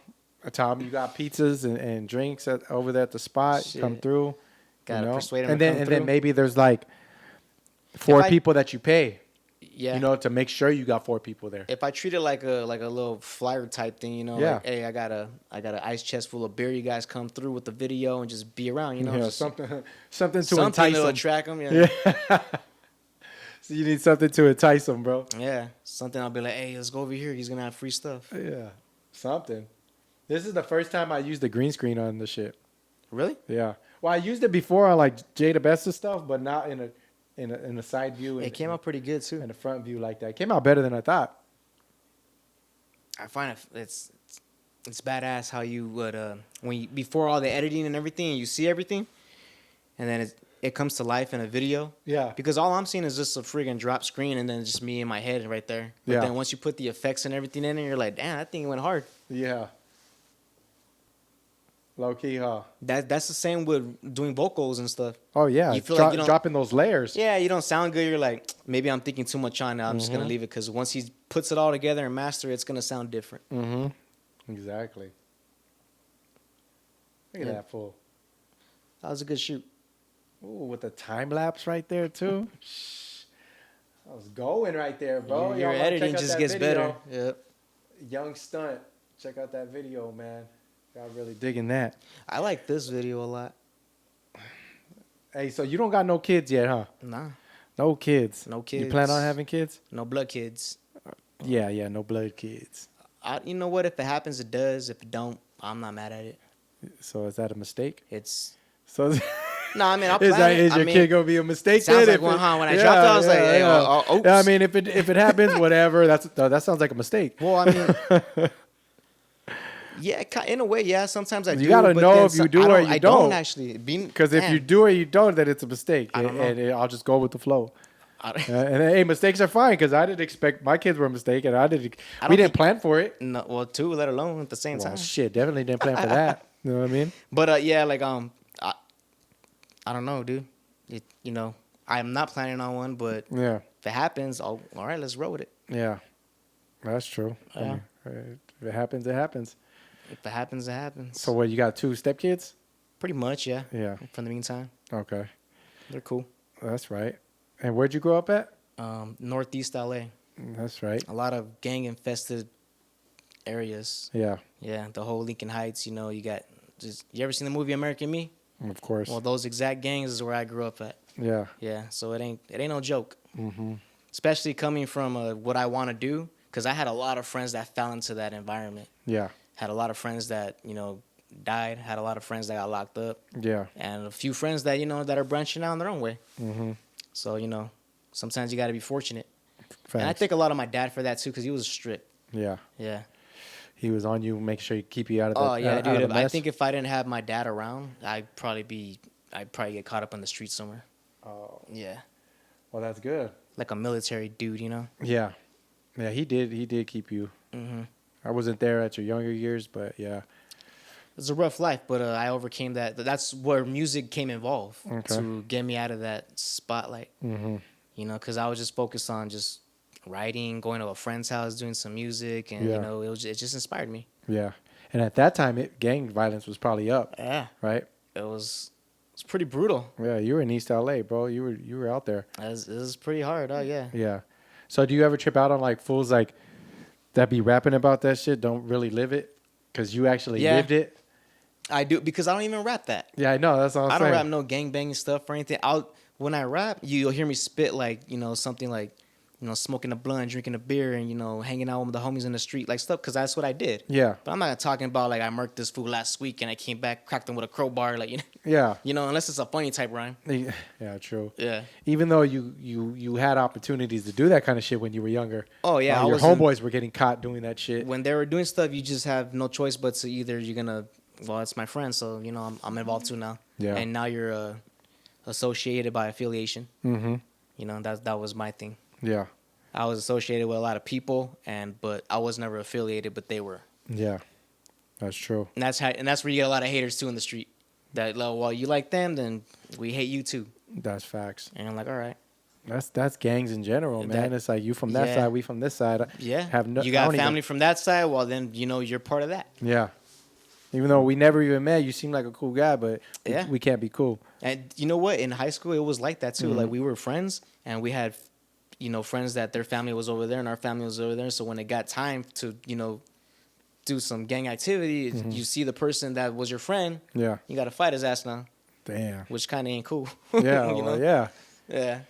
Tom, you got pizzas and drinks over there at the spot. Shit. Come through. Gotta you know? persuade 'em and to then come and through. then maybe there's like 4 people that you pay. Yeah. You know, to make sure you got 4 people there. If I treat it like a little flyer type thing, you know, Yeah. like, hey, I got an ice chest full of beer. You guys come through with the video and just be around, you know, Yeah, just something to entice to them. attract them. Yeah. Yeah. So you need something to entice them, bro. Yeah, something I'll be like, hey, let's go over here. He's gonna have free stuff. Yeah, something. This is the first time I used the green screen on the shit. Really? Yeah. Well, I used it before on like Jada Besta stuff, but not in a side view. It came out pretty good too. in a front view like that. It came out better than I thought. I find it's badass how you would before all the editing and everything, you see everything, and then it comes to life in a video. Yeah. Because all I'm seeing is just a friggin' drop screen and then just me in my head right there. But Yeah. then once you put the effects and everything in it, you're like, damn, that thing went hard. Yeah. Low key, huh? That's the same with doing vocals and stuff. Oh yeah. You feel like you don't- dropping those layers. Yeah, you don't sound good. You're like, maybe I'm thinking too much on it. I'm just Mm-hmm. gonna leave it because once he puts it all together and master it, it's gonna sound different. Mm-hmm. Exactly. Look at Yeah. that fool. That was a good shoot. Ooh, with the time lapse right there too. I was going right there, bro. Your Y'all gotta editing check out just that gets video. better. Yep. Young Stunt. Check out that video, man. Y'all really digging that. I like this video a lot. Hey, so you don't got no kids yet, huh? Nah, No kids. no kids. You plan on having kids? No blood kids. Yeah, no blood kids. You know what? If it happens, it does. If it don't, I'm not mad at it. So is that a mistake? It's So is no. I mean, I'll plan is it. your kid gonna be a mistake? sounds then like if one, huh? When I dropped it, I was like, hey, oops. Yeah, I mean, if it happens, whatever. That sounds like a mistake. Well, I mean, yeah, in a way, yeah. Sometimes I do. You gotta but know then if you do or you I don't. actually. Because if you do or you don't, then it's a mistake. I don't know. And I'll just go with the flow. I And hey, mistakes are fine because I didn't expect my kids were a mistake, and we didn't plan for it. no, well, 2, let alone at the same Well, time. shit, definitely didn't plan for that. You know what I mean? But yeah, like I don't know, dude. You know, I'm not planning on one, but Yeah, if it happens, all right, let's roll with it. yeah, that's true. I Yeah. mean, if it happens, it happens. If it happens, it happens. So what? You got 2 stepkids? Pretty much, yeah. Yeah. For the meantime, Okay, they're cool. that's right. And where'd you grow up at? Northeast LA, That's right. a lot of gang infested areas. Yeah, Yeah, the whole Lincoln Heights. You know, you ever seen the movie American Me? of course. Well, those exact gangs is where I grew up at. Yeah. Yeah, so it ain't no joke. Mm-hmm. Especially coming from what I want to do, because I had a lot of friends that fell into that environment. Yeah. Had a lot of friends that died. Had a lot of friends that got locked up, Yeah. and a few friends that that are branching out in their own way. Mm-hmm. So sometimes you got to be fortunate. Facts. And I thank a lot of my dad for that too, because he was strict. Yeah. Yeah. He was on you, make sure you keep you out of the. Oh yeah, out of dude. the I mess. think if I didn't have my dad around, I'd probably get caught up on the street somewhere. Oh, Yeah, well, that's good. like a military dude, Yeah. Yeah, he did keep you. Mm-hmm. I wasn't there at your younger years, but yeah. It's a rough life, but I overcame that. That's where music came involved Okay. to get me out of that spotlight. Mm-hmm. Because I was just focused on just writing, going to a friend's house, doing some music, and Yeah. it just inspired me. Yeah. And at that time, gang violence was probably up, Yeah, right? it's pretty brutal. Yeah, you were in East LA, bro. You were out there. It was pretty hard. Oh yeah. Yeah. So do you ever trip out on like fools like that be rapping about that shit, don't really live it? Because you actually Yeah. lived it? I do, because I don't even rap that. Yeah, I know. That's all I'm I saying. don't rap no gangbanging stuff or anything. When I rap, you'll hear me spit like something like smoking a blunt, drinking a beer, and hanging out with the homies in the street, like stuff, because that's what I did. Yeah. But I'm not talking about like I murked this fool last week and I came back, cracked him with a crowbar, like Yeah. unless it's a funny type rhyme. Yeah, true. Yeah. Even though you had opportunities to do that kind of shit when you were younger. Oh yeah, Your homeboys were getting caught doing that shit. when they were doing stuff. You just have no choice but to either you're gonna, well, it's my friend, so I'm involved too now. Yeah. And now you're associated by affiliation. Mm-hmm. That was my thing. Yeah. I was associated with a lot of people, but I was never affiliated, but they were. Yeah. That's true. And that's where you get a lot of haters too in the street. That, well, you like them, then we hate you too. That's facts. And I'm like, all right. That's gangs in general, man. It's like you from that Yeah. side, we from this side. Yeah. Have no, You I got don't family even, from that side. Well, then you're part of that. yeah. Even though we never even met, you seem like a cool guy, but Yeah. we can't be cool. And you know what? In high school, it was like that too. Mm-hmm. Like we were friends, and we had, friends that their family was over there, and our family was over there. So when it got time to, do some gang activity, you see the person that was your friend. Yeah. You got to fight his ass now, Damn. which kind of ain't cool. Yeah. you know? Well, yeah. Yeah.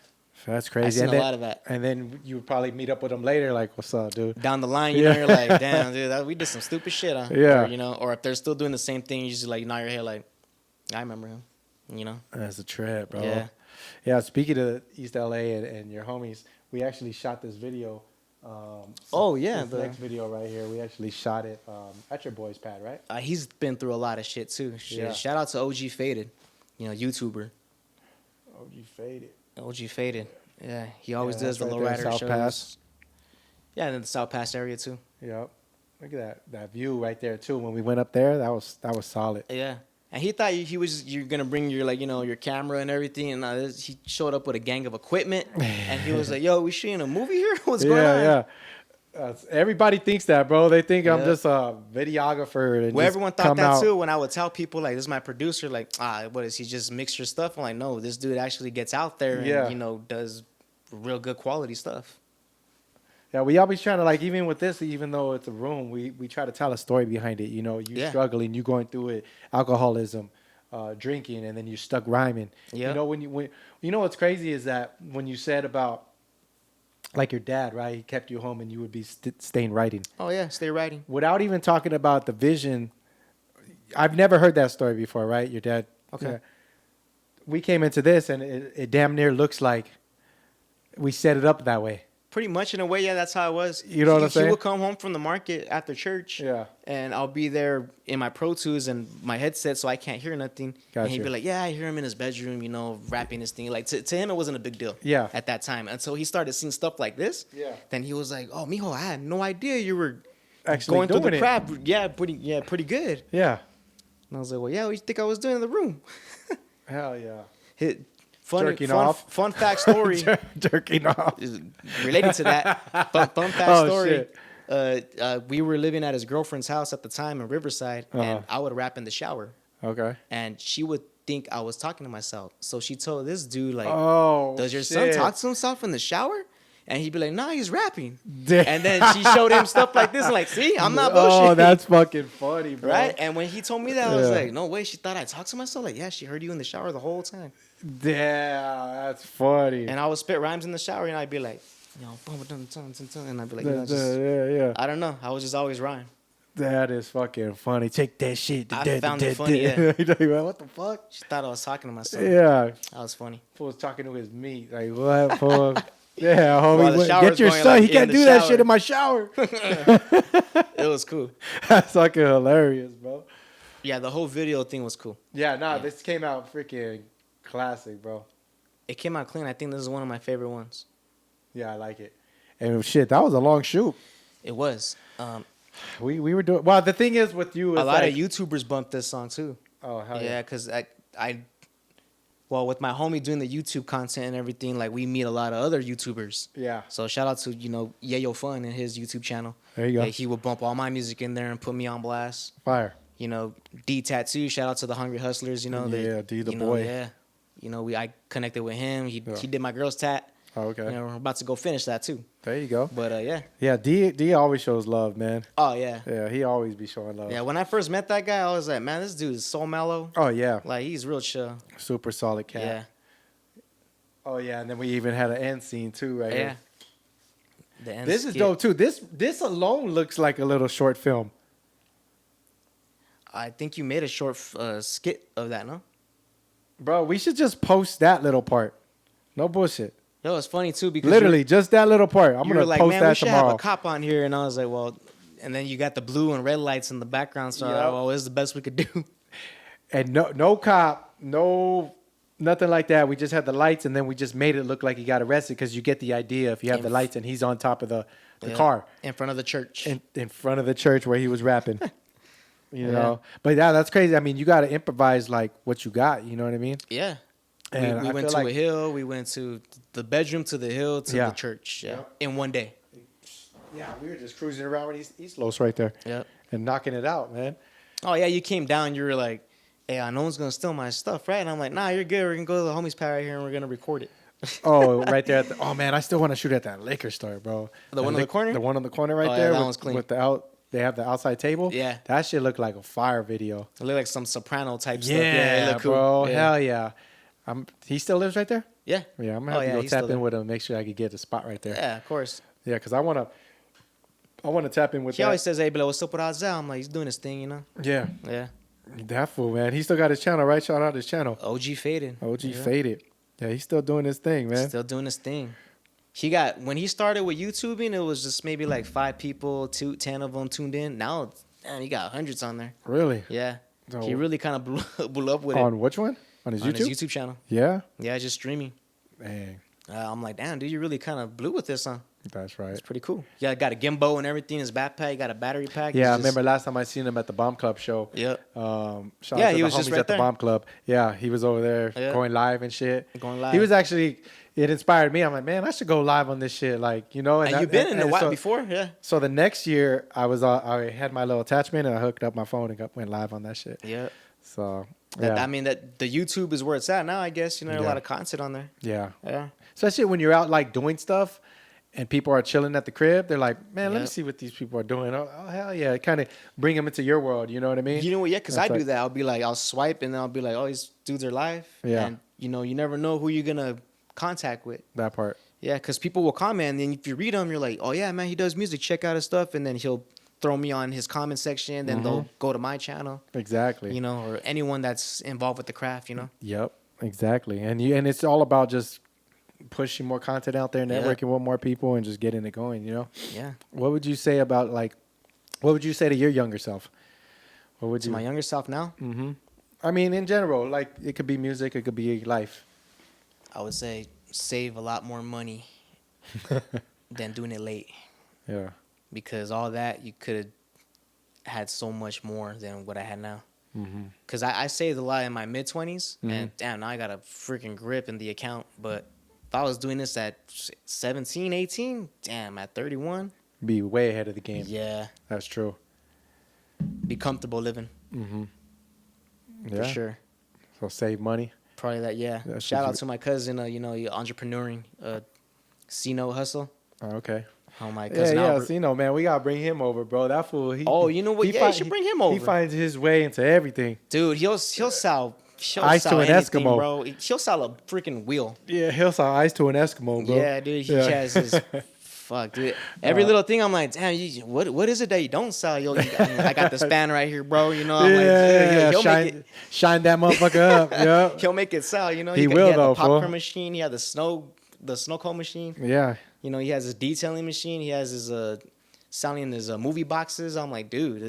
That's I've crazy. seen And a then, lot of that. and then you would probably meet up with them later, like, what's up, dude? Down the line, Yeah. you're like, damn, dude, we did some stupid shit, huh? Yeah. Or if they're still doing the same thing, you just like nod your head, like, I remember him. That's a trip, bro. Yeah. Yeah. Speaking of East LA and your homies, we actually shot this video. Oh, yeah, This next video right here, we actually shot it at your boy's pad, right? He's been through a lot of shit too. Shit. Yeah. Shout out to OG Faded, YouTuber. Oh, you faded. OG Faded. Yeah, he always does that's the right there in lowrider South shows. Pass. Yeah, and in the South Pass area too. Yep. Look at that view right there too. When we went up there, that was solid. Yeah, and he thought you're gonna bring your your camera and everything, and he showed up with a gang of equipment, and he was like, "Yo, we shooting a movie here? What's going on?" Yeah. Everybody thinks that, bro. They think I'm Yeah. just a videographer. And Well, just everyone thought come that out. too when I would tell people like, "This is my producer." Like, what is he just mix your stuff? I'm like, no, this dude actually gets out there and Yeah. does real good quality stuff. Yeah, we always trying to, like, even with this, even though it's a room, we try to tell a story behind it. You Yeah. struggling, you going through it, alcoholism, drinking, and then you stuck rhyming. Yeah. When what's crazy is that when you said about like your dad, right? He kept you home and you would be staying writing. Oh yeah, stay writing. Without even talking about the vision, I've never heard that story before, right? Your dad. Okay. Yeah. We came into this and it damn near looks like we set it up that way. Pretty much in a way, yeah, that's how it was. You know what I'm saying? He would come home from the market after church. Yeah. And I'll be there in my Pro Tools and my headset so I can't hear nothing. And he'd Gotcha. be like, yeah, I hear him in his bedroom, rapping his thing. Like, to him, it wasn't a big deal. Yeah. At that time. Until he started seeing stuff like this. Yeah. Then he was like, oh, mijo, I had no idea you were Actually going through doing the it. crap. Yeah, pretty good. Yeah. And I was like, well, yeah, what do you think I was doing in the room? Hell yeah. Fun off. Fun fact story. Jerking off. is related to that. Fun fact Oh, story. shit. We were living at his girlfriend's house at the time in Riverside, Uh-huh. and I would rap in the shower, Okay. and she would think I was talking to myself. So she told this dude, like, Oh, does your son shit. talk to himself in the shower? And he'd be like, nah, he's rapping. Damn. And then she showed him stuff like this, and like, see, I'm not bullshitting. Oh, that's fucking funny, bro. right. And when he told me that, I was Yeah. like, no way, she thought I talked to myself. Like, yeah, she heard you in the shower the whole time. Damn, that's funny. And I would spit rhymes in the shower, and I'd be like, and I'd be like, Yeah. I don't know. I was just always rhyme. That is fucking funny. Take that shit. I found it funny, yeah. What the fuck? She thought I was talking to myself. Yeah. That was funny. Fool was talking to his meat. Like, what, fool? Yeah, While homie. the shower's Get your going, son. like, He in can't the do that shower. shit in my shower. It was cool. That's fucking hilarious, bro. Yeah, the whole video thing was cool. Yeah, this came out freaking classic, bro. It came out clean. I think this is one of my favorite ones. Yeah, I like it. And shit, that was a long shoot. It was. We were doing well. The thing is with you, A is lot like, of YouTubers bumped this song too. Oh hell Yeah, because well, with my homie doing the YouTube content and everything, like we meet a lot of other YouTubers. Yeah. So shout out to Yayo Fun and his YouTube channel. There you go. Yeah, he would bump all my music in there and put me on blast. Fire. D Tattoo. Shout out to the Hungry Hustlers. Yeah, D the boy. Yeah. I connected with him. He did my girl's tat. Oh, okay. We're about to go finish that too. There you go. But yeah. Yeah, D always shows love, man. Oh yeah. Yeah, he always be showing love. Yeah. When I first met that guy, I was like, man, this dude is so mellow. Oh yeah, Like he's real chill. super solid cat. Yeah. Oh yeah, and then we even had an end scene too, right Yeah. here. The end This is skit. dope too. This alone looks like a little short film. I think you made a short skit of that, no? Bro, we should just post that little part. No bullshit. Yo, it's funny too because Literally, just that little part. I'm you gonna were like, post man, we that should tomorrow. have a cop on here, and I was like, well, and then you got the blue and red lights in the background, so Yep. well, this is the best we could do. And no cop, no nothing like that. We just had the lights, and then we just made it look like he got arrested because you get the idea if you have the lights and he's on top of the Yeah. car In front of the church. in front of the church where he was rapping. You know, but yeah, that's crazy. I mean, you got to improvise like what you got. You know what I mean? Yeah. And We I went feel to like, a hill. We went to the bedroom, to the hill, to Yeah. the church. Yeah, Yep. in one day. yeah, we were just cruising around with East Los right there. Yep. And knocking it out, man. Oh yeah, you came down. You were like, "Hey, no one's gonna steal my stuff, right?" And I'm like, "Nah, you're good. We're gonna go to the homies' pad right here, and we're gonna record it." Oh, right there. Oh man, I still want to shoot at that liquor store, bro. The one on the corner? The one on the corner right Oh, yeah, there. that with, one's clean. With the out, they have the outside table. Yeah. That shit looked like a fire video. It looked like some soprano type stuff. Yeah, Yeah, it looked cool. bro. Yeah. Hell yeah. He still lives right there. Yeah. Yeah, I'm gonna Oh, have yeah, to go he's tap still in there. with him, make sure I could get a spot right there. Yeah, of course. Yeah, because I wanna tap in with He that. always says, "Hey, but what's up with Azal?" I'm like, "He's doing his thing, you know." Yeah, Yeah. that fool, man. He still got his channel, right? Shout out his channel. OG faded. OG Yeah. Faded. Yeah, he's still doing his thing, man. Still doing his thing. When he started with YouTubing, it was just maybe like 5 people, 10 of them tuned in. Now, damn, he got hundreds on there. Really? Yeah. So- He really kind of blew up with it On which one? On his on YouTube? his YouTube channel. Yeah. Yeah, just streaming. Dang, I'm like, damn, dude, you really kind of blew with this, huh? that's right. It's pretty cool. Yeah, got a gimbal and everything. His backpack, got a battery pack. Yeah, I He's just- remember last time I seen him at the Bomb Club show. Yep. Shout Yeah, out to he the was just homies right at the there. Bomb Club. Yeah, he was over there Yeah. going live and shit. Going live. He was actually. It inspired me. I'm like, man, I should go live on this shit. Like, you know. And you've been in a while before, yeah. So the next year, I had my little attachment and I hooked up my phone and went live on that shit. Yeah. So yeah, I mean, that the YouTube is where it's at now, I guess. You know, a Yeah. lot of content on there. yeah. Yeah. Especially when you're out like doing stuff, and people are chilling at the crib. They're like, man, let me Yep. see what these people are doing. Oh hell yeah! Kind of bring them into your world. You know what I mean? You know what? Yeah, because That's I do like- that. I'll be like, I'll swipe and then I'll be like, oh, these dudes are live. Yeah. And, you know, you never know who you're going to contact with. That part. Yeah, because people will comment. And then if you read them, you're like, oh, yeah, man, he does music. Check out his stuff. And then he'll throw me on his comment section. Then they'll go to my channel, Exactly. you know, or anyone that's involved with the craft, you know. Yep, exactly. And it's all about just pushing more content out there, Yeah. networking with more people, and just getting it going. You know, Yeah. what would you say about what would you say to your younger self? What would To you? my younger self now, I mean, in general, like it could be music, it could be life. I would say save a lot more money than doing it late. Yeah, Because all that, you could have had so much more than what I had now. Because I saved a lot in my mid-20s, and damn, now I got a freaking grip in the account. But if I was doing this at 17, 18, damn, at 31, be way ahead of the game. yeah, That's true. be comfortable living, Yeah, for sure. So save money. Probably that, yeah. That's Shout what out you- to my cousin, you know, entrepreneuring, C-No Hustle. Oh, okay. Oh, my Yeah, cousin yeah. Albert. So, man, we gotta bring him over, bro. That fool. Oh, you know what? Yeah, you should bring him He over. finds his way into everything. Dude, he'll sell Ice to an anything, Eskimo. bro. He'll sell a freaking wheel. Yeah, he'll sell ice to an Eskimo, bro. Yeah, dude, he Yeah. has his fuck, dude. Every little thing, I'm like, damn, what is it that you don't sell? Yo, I got the span right here, bro. You know, I'm like, Yeah, he'll shine, make it. shine that motherfucker up. Yeah, He'll make it sell. You know, He got- will, had though, the popcorn fool. machine. He had the snow cone machine. yeah. You know, he has his detailing machine. He has his selling his movie boxes. I'm like, dude,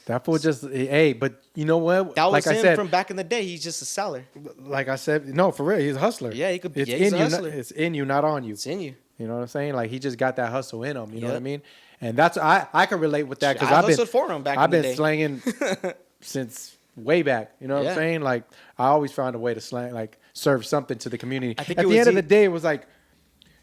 That fool just but you know what? that was like him I said, from back in the day. He's just a seller. like I said, no, for real, he's a hustler. Yeah, he could. It's Yeah, he's in a you. hustler. It's in you, not on you. It's in you. You know what I'm saying? Like he just got that hustle in him. You know what I Yep. mean? And that's I can relate with that because I I've been hustled for him back I've in the been day. slanging since way back. You know what Yeah. I'm saying? Like I always found a way to slang, like serve something to the community. I think At it the was end of the- the day, it was like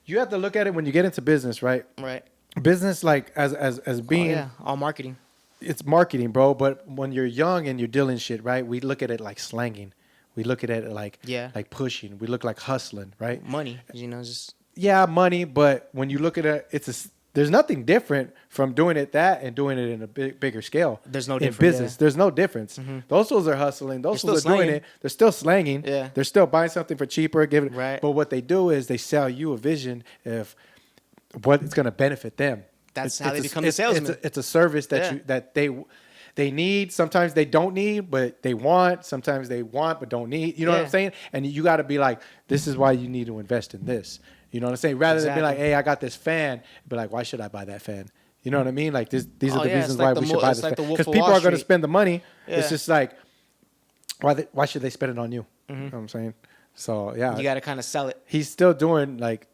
you have to look at it when you get into business, right? Right. Business, like as being, Oh, yeah, all marketing. it's marketing, bro. But when you're young and you're dealing shit, right? We look at it like slanging. We look at it like Yeah. like pushing. We look like hustling, right? Money, you know, just Yeah, money. But when you look at it, there's nothing different from doing it that and doing it in a bigger scale. There's no in difference, business. yeah. There's no difference. Those fools are hustling. Those They're fools are still doing slanging. it. They're still slanging. Yeah. They're still buying something for cheaper, giving. Right. But what they do is they sell you a vision of what it's going to benefit them. That's how they become the salesman. It's a service that Yeah. they need. Sometimes they don't need, but they want. Sometimes they want, but don't need. You know what I'm Yeah. saying? And you got to be like, this is why you need to invest in this. You know what I'm saying? Rather than be like, Exactly. hey, I got this fan. Be like, why should I buy that fan? You know what I mean? Like these Oh, are the yeah, it's reasons like why the we should mo- buy it's this like the fan. Wolf Because of people Wall are going to Street. spend the money. Yeah. It's just like, why should they spend it on you? You know what I'm saying? So yeah, you got to kind of sell it. he's still doing like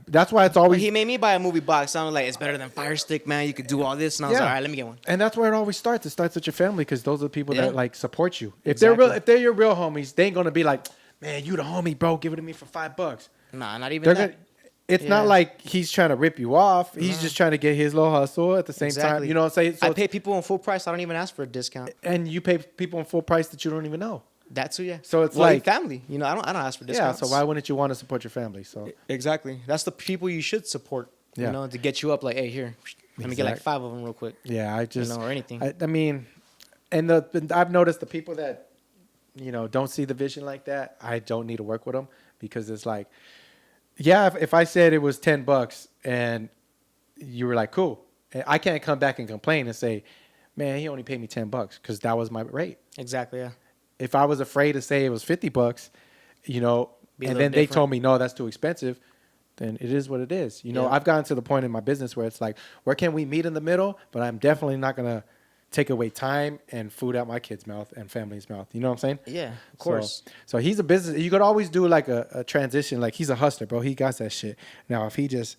that's why it's Well, always he made me buy a movie box. I was like, it's better than Fire Stick, man. You could do all this. And I was Yeah. like, all right, let me get one. and that's where it always starts. It starts with your family because those are the people Yeah. that like support you. If Exactly. if they're your real homies, they ain't gonna be like, man, you the homie, bro. Give it to me for $5. Nah, not even They're that. gonna. It's not Yeah. like he's trying to rip you off. He's No. just trying to get his little hustle at the same time. Exactly. You know what I'm saying? So I pay people on full price. I don't even ask for a discount. and you pay people in full price that you don't even know. That too, yeah. So it's well, like- family. You know, I don't ask for Yeah. discounts. So why wouldn't you want to support your family? So Exactly. That's the people you should support. Yeah. You know, to get you up. Like, hey, here, let me get like Exact- 5 of them real quick. yeah, I just or anything. I mean, and I've noticed the people that don't see the vision like that. I don't need to work with them because it's like, yeah, if I said it was $10 and you were like, cool, and I can't come back and complain and say, man, he only paid me $10 because that was my rate. Exactly. Yeah. If I was afraid to say it was $50, Be a and little then they different. told me no, that's too expensive, then it is what it is. Yeah. I've gotten to the point in my business where it's like, where can we meet in the middle? But I'm definitely not gonna take away time and food out my kid's mouth and family's mouth. You know what I'm saying? Yeah. Of course. So he's a business. You could always do like a transition. Like he's a hustler, bro. He got that shit. Now if he just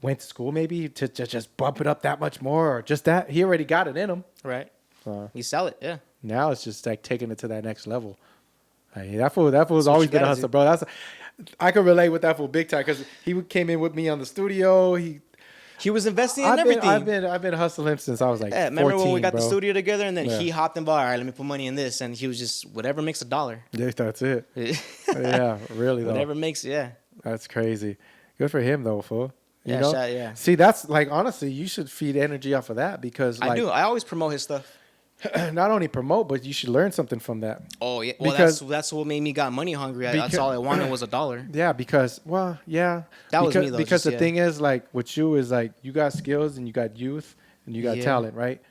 went to school maybe to just bump it up that much more or just that, he already got it in him. Right. So You sell it. Yeah. now it's just like taking it to that next level. Like, that fool's always you been a gotta hustler, do. bro. I can relate with that fool big time because he came in with me on the studio. He was investing in I've everything. been hustling him since I was like Yeah, remember 14, when we got bro. the studio together and then Yeah. he hopped in bar, all right, let me put money in this. And he was just, whatever makes $1. Yeah, that's it. Yeah, really though. Whatever makes, yeah. That's crazy. Good for him though, fool. You Yeah, know? yeah. See, that's like honestly, you should feed energy off of that because like I do. I always promote his stuff. not only promote, but you should learn something from that. Oh, yeah. Well, Because- that's what made me got money hungry. That's Because- all I wanted was $1. Yeah, because That because, was me, though, Because just, the yeah. thing is, like with you is like you got skills and you got youth and you got Yeah. talent, right?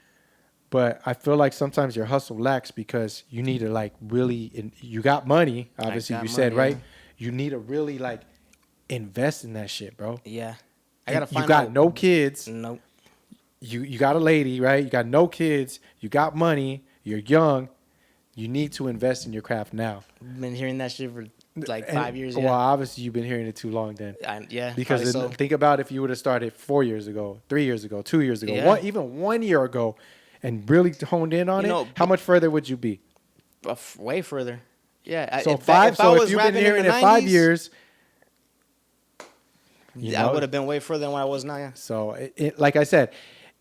But I feel like sometimes your hustle lacks because you need to like really. You got money, obviously. got You said money, right. You need to really like invest in that shit, bro. Yeah. I And got to find you got out. no kids. Nope. You got a lady, right? You got no kids. You got money. You're young. You need to invest in your craft now. Been hearing that shit for like And- 5 years. Well, Yeah. obviously you've been hearing it too long then. Yeah. Because probably so. think about if you would have started 4 years ago, 3 years ago, 2 years ago, Yeah. even 1 year ago, and really honed in on You it. know, How much further would you be? Way further. Yeah. So if five. I So was if you've been rapping in hearing the it 5 90s, years, I would have been way further than what I was now. Yeah. So like I said,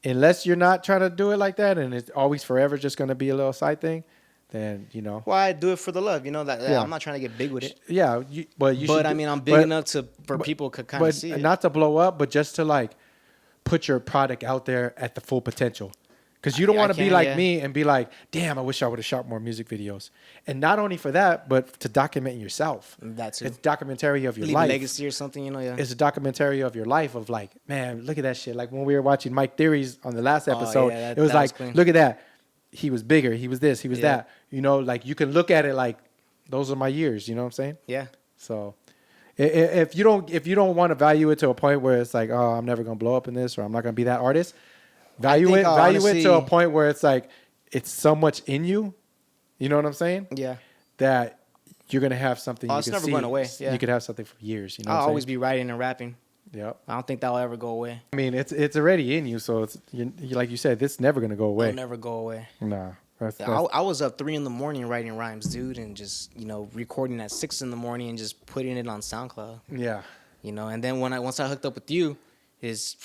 unless you're not trying to do it like that, and it's always forever just going to be a little side thing, then Well, I do it for the love. You know that Yeah. I'm not trying to get big with it. yeah. But I mean, I'm big enough for people could kind of see it. not to blow up, but just to like put your product out there at the full potential. Because you don't I want to be can, like yeah. me and be like, damn, I wish I would have shot more music videos. And not only for that, but to document yourself. That too. It's a documentary of your Leave a life. legacy or something, you know. Yeah. It's a documentary of your life of like, man, look at that shit. Like when we were watching Mike Theory's on the last Oh, episode, yeah, it was that like, was clean. look at that. He was bigger. He was this. He was Yeah. that. Like you can look at it like, those are my years. You know what I'm saying? Yeah. So if you don't want to value it to a point where it's like, oh, I'm never gonna blow up in this, or I'm not gonna be that artist. Value it to a honestly- point where it's like it's so much in you. You know what I'm saying? Yeah. That you're gonna have something. Oh, you it's can never see. going away, yeah. You could have something for years. You know. I'll what I'm always saying? be writing and rapping. Yep. I don't think that'll ever go away. I mean, it's already in you, so it's like you said, it's never gonna go away. It'll never go away. Nah. That's, I was up 3 a.m. writing rhymes, dude, and just recording at 6 a.m. and just putting it on SoundCloud. yeah. And then once I hooked up with you, is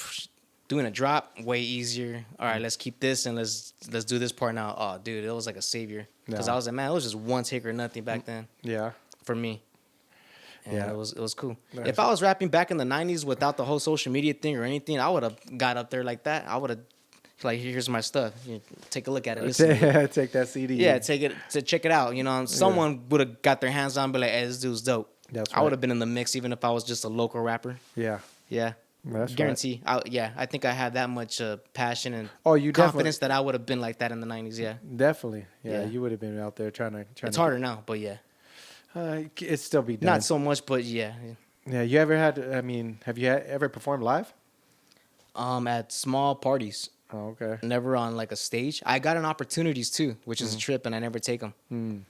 doing a drop way easier. All right, let's keep this and let's do this part now. Oh, dude, it was like a savior because Yeah. I was like, man, it was just one take or nothing back then Yeah. for me. And Yeah. it was cool. Nice. If I was rapping back in the 90s without the whole social media thing or anything, I would have got up there like that. I would have like, here's my stuff. Take a look at it. Listen to it. Take that CD. Yeah, take it to check it out. Someone would have got their hands on, and be like, "Hey, this dude's dope." That's I would right. have been in the mix even if I was just a local rapper. Yeah. Yeah, That's right. guarantee. I think I had that much passion and Oh, you confidence that I would have been like that in the 90s. Yeah, Definitely. Yeah. Yeah. You would have been out there trying it's to. harder now, but yeah, It still be done. not so much. But yeah, Yeah. You ever had? I mean, have you ever performed live? at small parties, Oh, okay. never on like a stage. I got an opportunities too, which Mm-hmm. is a trip, and I never take them. Mm.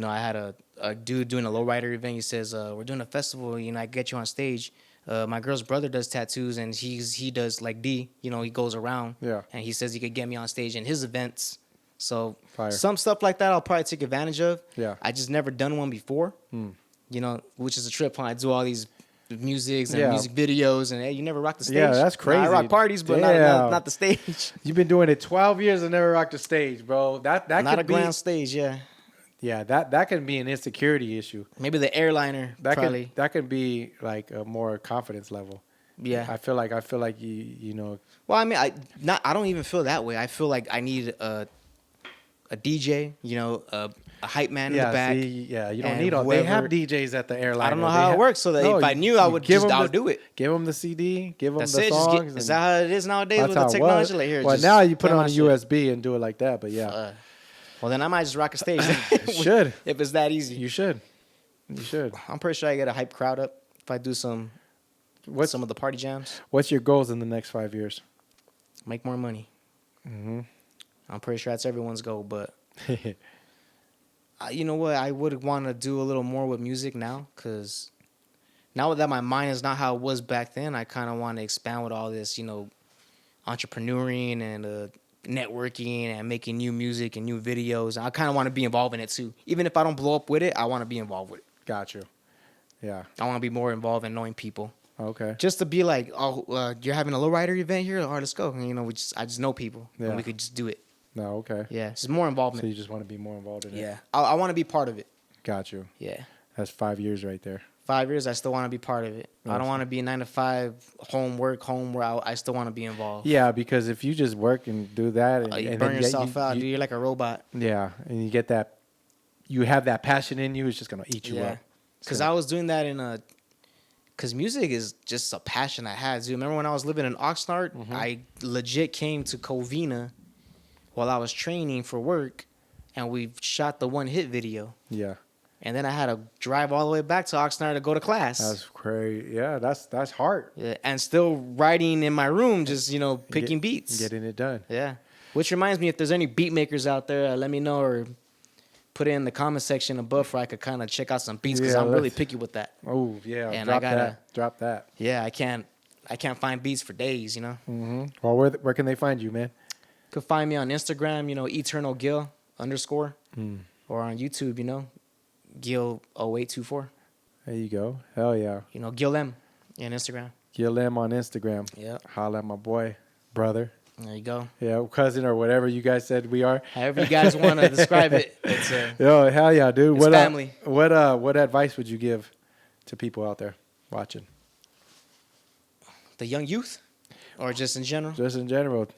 I had a dude doing a lowrider event. He says, "We're doing a festival. I get you on stage." My girl's brother does tattoos, and he does like D. He goes around. Yeah. And he says he could get me on stage in his events, So Fire. some stuff like that I'll probably take advantage of. Yeah. I just never done one before. You know, which is a trip when I do all these musics and Yeah. music videos and hey, you never rock the stage. Yeah, that's You know, I crazy. rock parties, but Damn. not the stage. You've been doing it 12 years and never rocked a stage, bro. That Not could a be, grand stage, yeah. yeah, that can be an insecurity issue. Maybe the airliner, probably. That could be like a more confidence level. Yeah. I feel like you know. Well, I mean, I don't even feel that way. I feel like I need a DJ, you know, a hype man in the back. You don't and need all. They whoever- have DJs at the airline. I don't know how it works, so that if I knew, I would I'll do it. Give them the CD, give them That's the it. songs. Is that how it is nowadays with the how it technology? was. Like here, well, just now you put play it my on a shit. USB and do it like that. But yeah, Well, then I might just rock a stage. should. If it's that easy. You should. I'm pretty sure I get a hype crowd up if I do some of the party jams. What's your goals in the next 5 years? Make more money. Mm-hmm. I'm pretty sure that's everyone's goal, but you know what? I would want to do a little more with music now, because now that my mind is not how it was back then, I kind of want to expand with all this, you know, entrepreneuring and networking and making new music and new videos. I kind of want to be involved in it too. Even if I don't blow up with it, I want to be involved with it. Got you. Yeah. I want to be more involved in knowing people. Okay. Just to be like, you're having a lowrider event here? All right, let's go. And, you know, I just know people. Yeah. And we could just do it. No. Okay. Yeah, just more So involvement. you just want to be more involved in it. Yeah, I want to be part of it. Got you. Yeah. That's 5 years right there. 5 years, I still want to be part of it. I don't want to be 9 to 5, home where I still want to be involved. Yeah, because if you just work and do that, and, You and burn then yourself out, dude. You're like a robot. Yeah, and you get that, you have that passion in you. It's just gonna eat you up. Because I was doing that because music is just a passion I had. Dude, remember when I was living in Oxnard? Mm-hmm. I legit came to Covina while I was training for work, and we shot the one hit video. Yeah, And then I had to drive all the way back to Oxnard to go to class. that's crazy. Yeah, that's hard. Yeah, and still writing in my room, just, you know, picking beats. Getting it done. Yeah. Which reminds me, if there's any beat makers out there, let me know, or put it in the comment section above where I could kind of check out some beats, because Yeah, I'm really let's- picky with that. Oh yeah, And drop I gotta- Drop that. Yeah, I can't find beats for days, you know. Mm-hmm. Well, where can they find you, man? Could find me on Instagram, you know, Eternal Gil _ or on YouTube, you know, Gil 0824. There you go. Hell yeah. You know, Gil M on Instagram. Gil M on Instagram. Yeah. Holla at my boy, brother. There you go. Yeah, cousin or whatever you guys said we are. However you guys want to describe it, it's Yo, hell yeah, dude. It's family. What advice would you give to people out there watching? the young youth, or just in general. Just in general.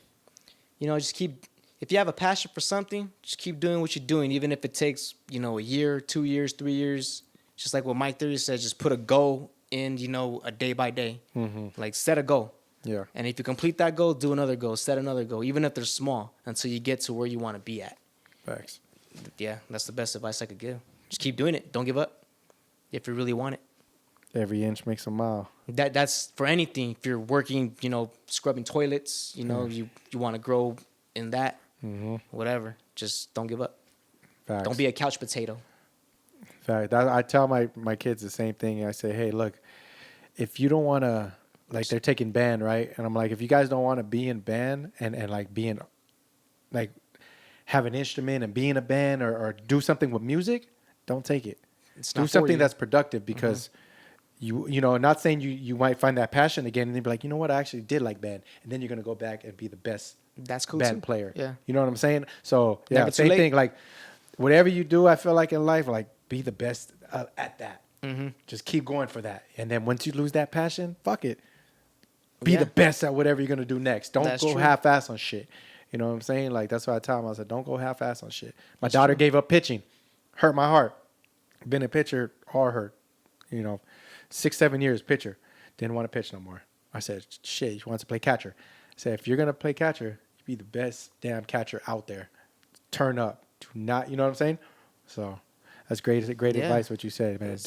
You know, just keep. If you have a passion for something, just keep doing what you're doing, even if it takes, you know, a year, 2 years, 3 years. Just like what Mike Theory says, just put a goal in, you know, a day by day. Mm-hmm. Like set a goal. Yeah. And if you complete that goal, do another goal, set another goal, even if they're small, until you get to where you want to be at. Facts. Yeah, that's the best advice I could give. Just keep doing it. Don't give up if you really want it. Every inch makes a mile. That's for anything. If you're working, you know, scrubbing toilets, you know, you want to grow in that, whatever. Just don't give up. Facts. Don't be a couch potato. Fact. I tell my kids the same thing. I say, hey, look, if you don't want to, like they're taking band, right? And I'm like, if you guys don't want to be in band and like being, like have an instrument and be in a band or do something with music, don't take it. It's Do not for something you. that's productive because you know, not saying you might find that passion again and then be like, you know what, I actually did like band. And then you're going to go back and be the best That's cool band too. player. Yeah. You know what I'm saying? So yeah, Never too same late. thing. Like whatever you do, I feel like in life, like be the best at that. Just keep going for that. And then once you lose that passion, fuck it. Be Yeah. the best at whatever you're going to do next. Don't That's go true. half-ass on shit. You know what I'm saying? Like that's what I tell them. I said, don't go half-ass on shit. My daughter gave up pitching. Hurt my heart. Been a pitcher, all hurt. You know, 6-7 years pitcher. Didn't want to pitch no more. I said, shit, she wants to play catcher. I said, if you're going to play catcher, you be the best damn catcher out there. Turn up. Do not, you know what I'm saying? So that's great Yeah. advice what you said, man.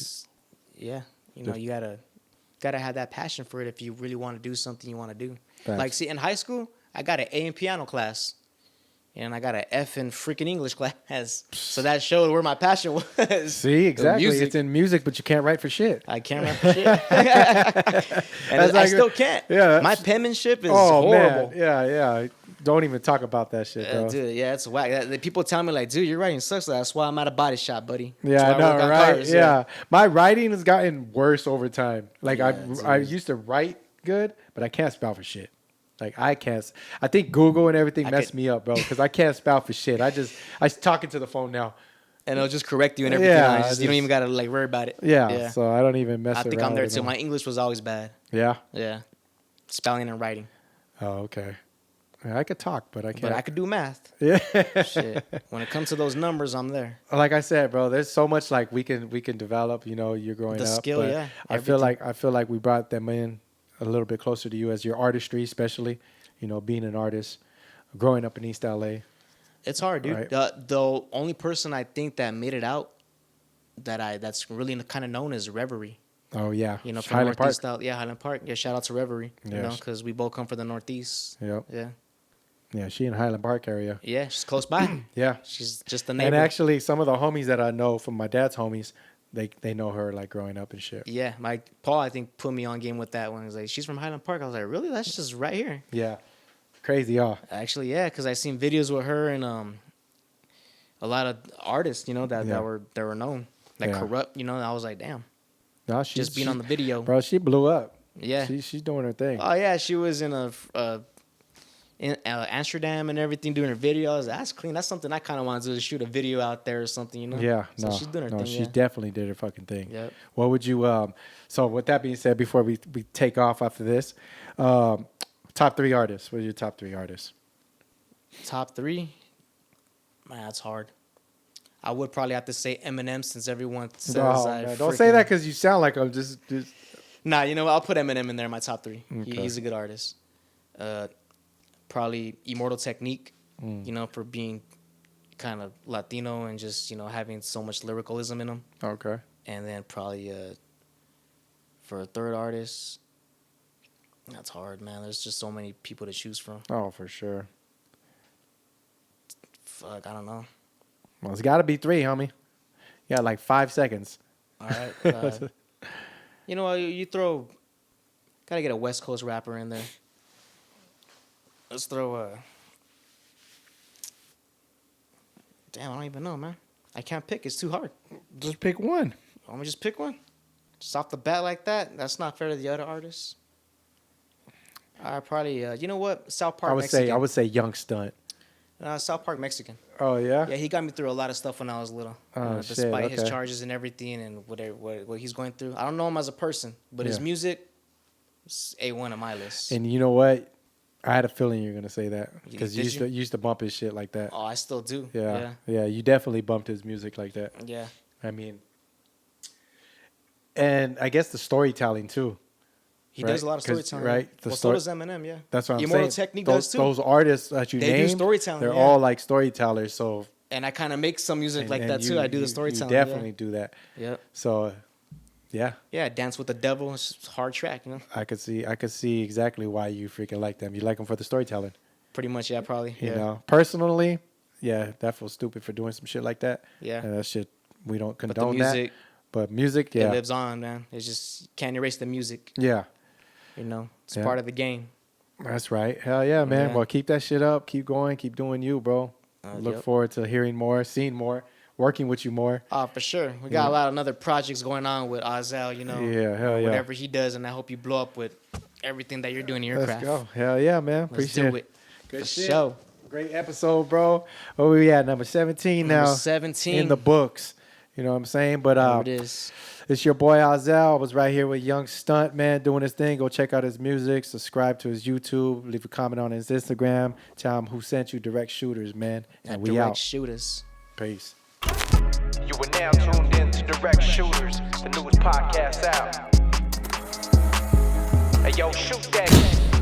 Yeah, you know, you gotta have that passion for it if you really want to do something you want to do. Facts. Like, see, in high school, I got an A in piano class, and I got an F in freaking English class. So that showed where my passion was. See, The exactly. music. It's in music, but you can't write for shit. I can't remember shit, and That's I like- still can't. yeah, my that's- penmanship is Oh, horrible. man. Yeah. Don't even talk about that shit, bro. Dude, yeah, it's whack. People tell me like, dude, your writing sucks. That's why I'm at a body shop, buddy. Yeah, I That's why know, work on right? cars, Yeah. My writing has gotten worse over time. Like Yeah, I dude. used to write good, but I can't spell for shit. Like I can't. I think Google and everything messed me up, bro, because I can't spell for shit. I talking to the phone now. And it'll just correct you and everything. Yeah, You don't even gotta like worry about it. Yeah, so I don't even mess I around. think I'm there with too. them. My English was always bad. Yeah. Yeah, spelling and writing. Oh, okay. Yeah, I could talk, but I can't. But I could do math. Yeah. Shit. When it comes to those numbers, I'm there. Like I said, bro, there's so much like we can develop. You know, you're growing The up. skill, but yeah, I feel like we brought them in a little bit closer to you as your artistry, especially. You know, being an artist, growing up in East LA. It's hard, dude. Right. The only person I think that made it out that's really kind of known as Reverie. Oh yeah, You know, from Highland Northeast Park. out. Yeah, Highland Park. Yeah, shout out to Reverie. You know, Yes. because we both come from the Northeast. Yep. Yeah. Yeah, she in Highland Park area. Yeah, she's close by. Yeah. She's just a neighbor. And actually, some of the homies that I know from my dad's homies, they know her like growing up and shit. Yeah, my Paul, I think, put me on game with that one. He was like, she's from Highland Park. I was like, really? That's just right here. Yeah, crazy, y'all. Actually, yeah, because I seen videos with her and a lot of artists, you know, that were known, like Yeah. Corrupt. You know, I was like, damn, No, just being on the video. bro, she blew up. Yeah. She's doing her thing. Oh yeah, she was in in Amsterdam and everything doing her video. I was like, that's clean. That's something I kind of want to do, to shoot a video out there or something, you know. Yeah, So no, she's doing her no, thing. she Yeah. definitely did her fucking thing. Yep. What would you So with that being said, before we take off after this, top 3 artists. What are your top 3 artists? Top 3, man, that's hard. I would probably have to say Eminem since everyone says Man, don't say that because you sound like I'm just. Nah, you know what? I'll put Eminem in there in my top 3. Okay. He's a good artist. Probably Immortal Technique, you know, for being kind of Latino and just, you know, having so much lyricalism in him. Okay. And then probably for a third artist, that's hard, man. There's just so many people to choose from. Oh, for sure. Fuck, I don't know. Well, it's got to be 3, homie. You got like 5 seconds. All right. You know what? You throw. Gotta get a West Coast rapper in there. Let's throw damn, I don't even know, man. I can't pick. It's too hard. Just pick one. Want me to just pick one? Just off the bat like that? That's not fair to the other artists. I probably. You know what? South Park. I would say Young Stunt. South Park Mexican. Oh yeah. Yeah, he got me through a lot of stuff when I was little. Oh, despite shit, his okay. charges and everything and what he's going through. I don't know him as a person, but his Yeah. music is A1 on my list. And you know what? I had a feeling you were gonna say that You- because did you used to bump his shit like that. Oh, I still do. Yeah. You definitely bumped his music like that. Yeah. I mean, and I guess the storytelling too. He Right? does a lot of 'Cause, storytelling. right, the Well, story- so does Eminem, yeah. That's what I'm Immortal saying. Technique those, does too. Those artists that you They do named, storytelling, they're yeah. all like storytellers. So And I kind of make some music like and that too. I do the storytelling. You definitely do that. Yeah. Yep. So, yeah, Yeah, Dance with the Devil. It's just a hard track, you know. I could see exactly why you freaking like them. You like them for the storytelling. Pretty much, yeah, probably. You Yeah. know, personally, yeah, that feels stupid for doing some shit like that. Yeah. And that shit, we don't But the condone music, that. But music, it yeah, lives on, man. It's just you can't erase the music. yeah, You know, it's Yeah. part of the game. that's right. Hell yeah, man. Yeah. Well, keep that shit up. Keep going. Keep doing you, bro. Look Yep. forward to hearing more, seeing more, working with you more. Oh, for sure. We got a lot of other projects going on with Azel, you know. Yeah, hell yeah. Whatever he does, and I hope you blow up with everything that you're doing in your Let's craft. go. Hell yeah, man. Let's Appreciate do it. it. Good For shit. sure. Great episode, bro. Where we at? Number 17 now. Number 17. In the books. You know what I'm saying? But There it is. it's your boy Azel. I was right here with Young Stunt, man, doing his thing. Go check out his music. Subscribe to his YouTube. Leave a comment on his Instagram. Tell him who sent you. Direct Shooters, man. And we Direct out. Shooters. Peace. You are now tuned in to Direct Shooters, the newest podcast out. Hey yo, shoot that.